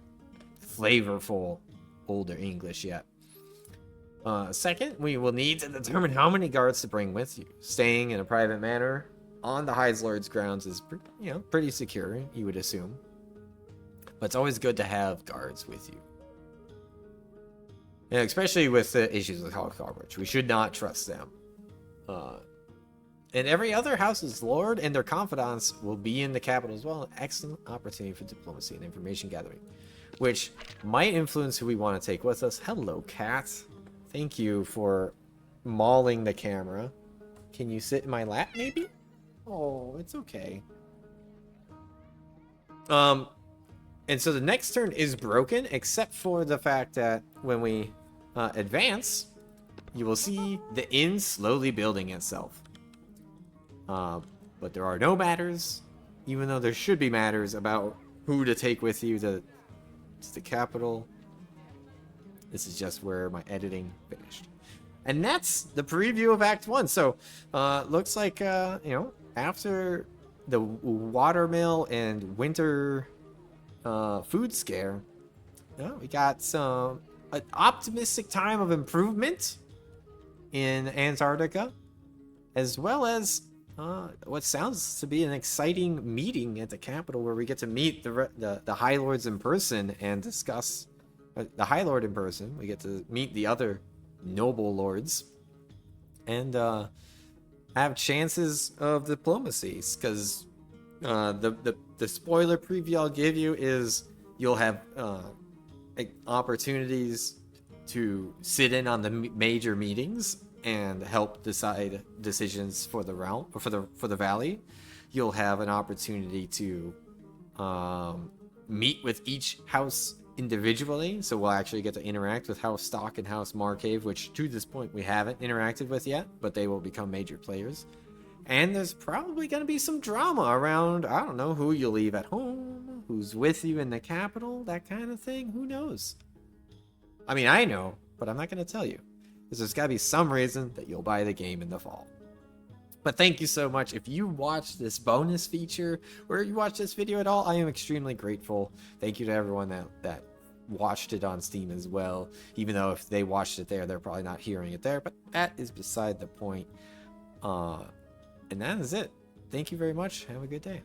flavorful, older English yet. Second, we will need to determine how many guards to bring with you. Staying in a private manner on the High Lord's grounds is, pretty secure, you would assume. But it's always good to have guards with you. And especially with the issues with Hogwarts. We should not trust them. And every other house's lord and their confidants will be in the capital as well. An excellent opportunity for diplomacy and information gathering, which might influence who we want to take with us. Hello, cat. Thank you for mauling the camera. Can you sit in my lap, maybe? Oh, it's okay. And so the next turn is broken, except for the fact that when we advance, you will see the inn slowly building itself. But there are no matters, even though there should be matters about who to take with you to the capital. This is just where my editing finished. And that's the preview of Act 1. So, looks like, after the watermill and winter food scare, we got an optimistic time of improvement in Antarctica, as well as what sounds to be an exciting meeting at the capital where we get to meet the High Lords in person and discuss the High Lord in person. We get to meet the other noble lords and have chances of diplomacies, because the spoiler preview I'll give you is you'll have opportunities to sit in on the major meetings and help decide decisions for the realm, or for the valley. You'll have an opportunity to meet with each house individually, so we'll actually get to interact with House Stock and House Marcave, which to this point we haven't interacted with yet, but they will become major players. And there's probably going to be some drama around, I don't know, who you leave at home, who's with you in the capital, that kind of thing. Who knows? I mean, I know, but I'm not going to tell you, because there's got to be some reason that you'll buy the game in the fall. But thank you so much. If you watched this bonus feature, or you watched this video at all, I am extremely grateful. Thank you to everyone that watched it on Steam as well. Even though if they watched it there, they're probably not hearing it there. But that is beside the point. And that is it. Thank you very much. Have a good day.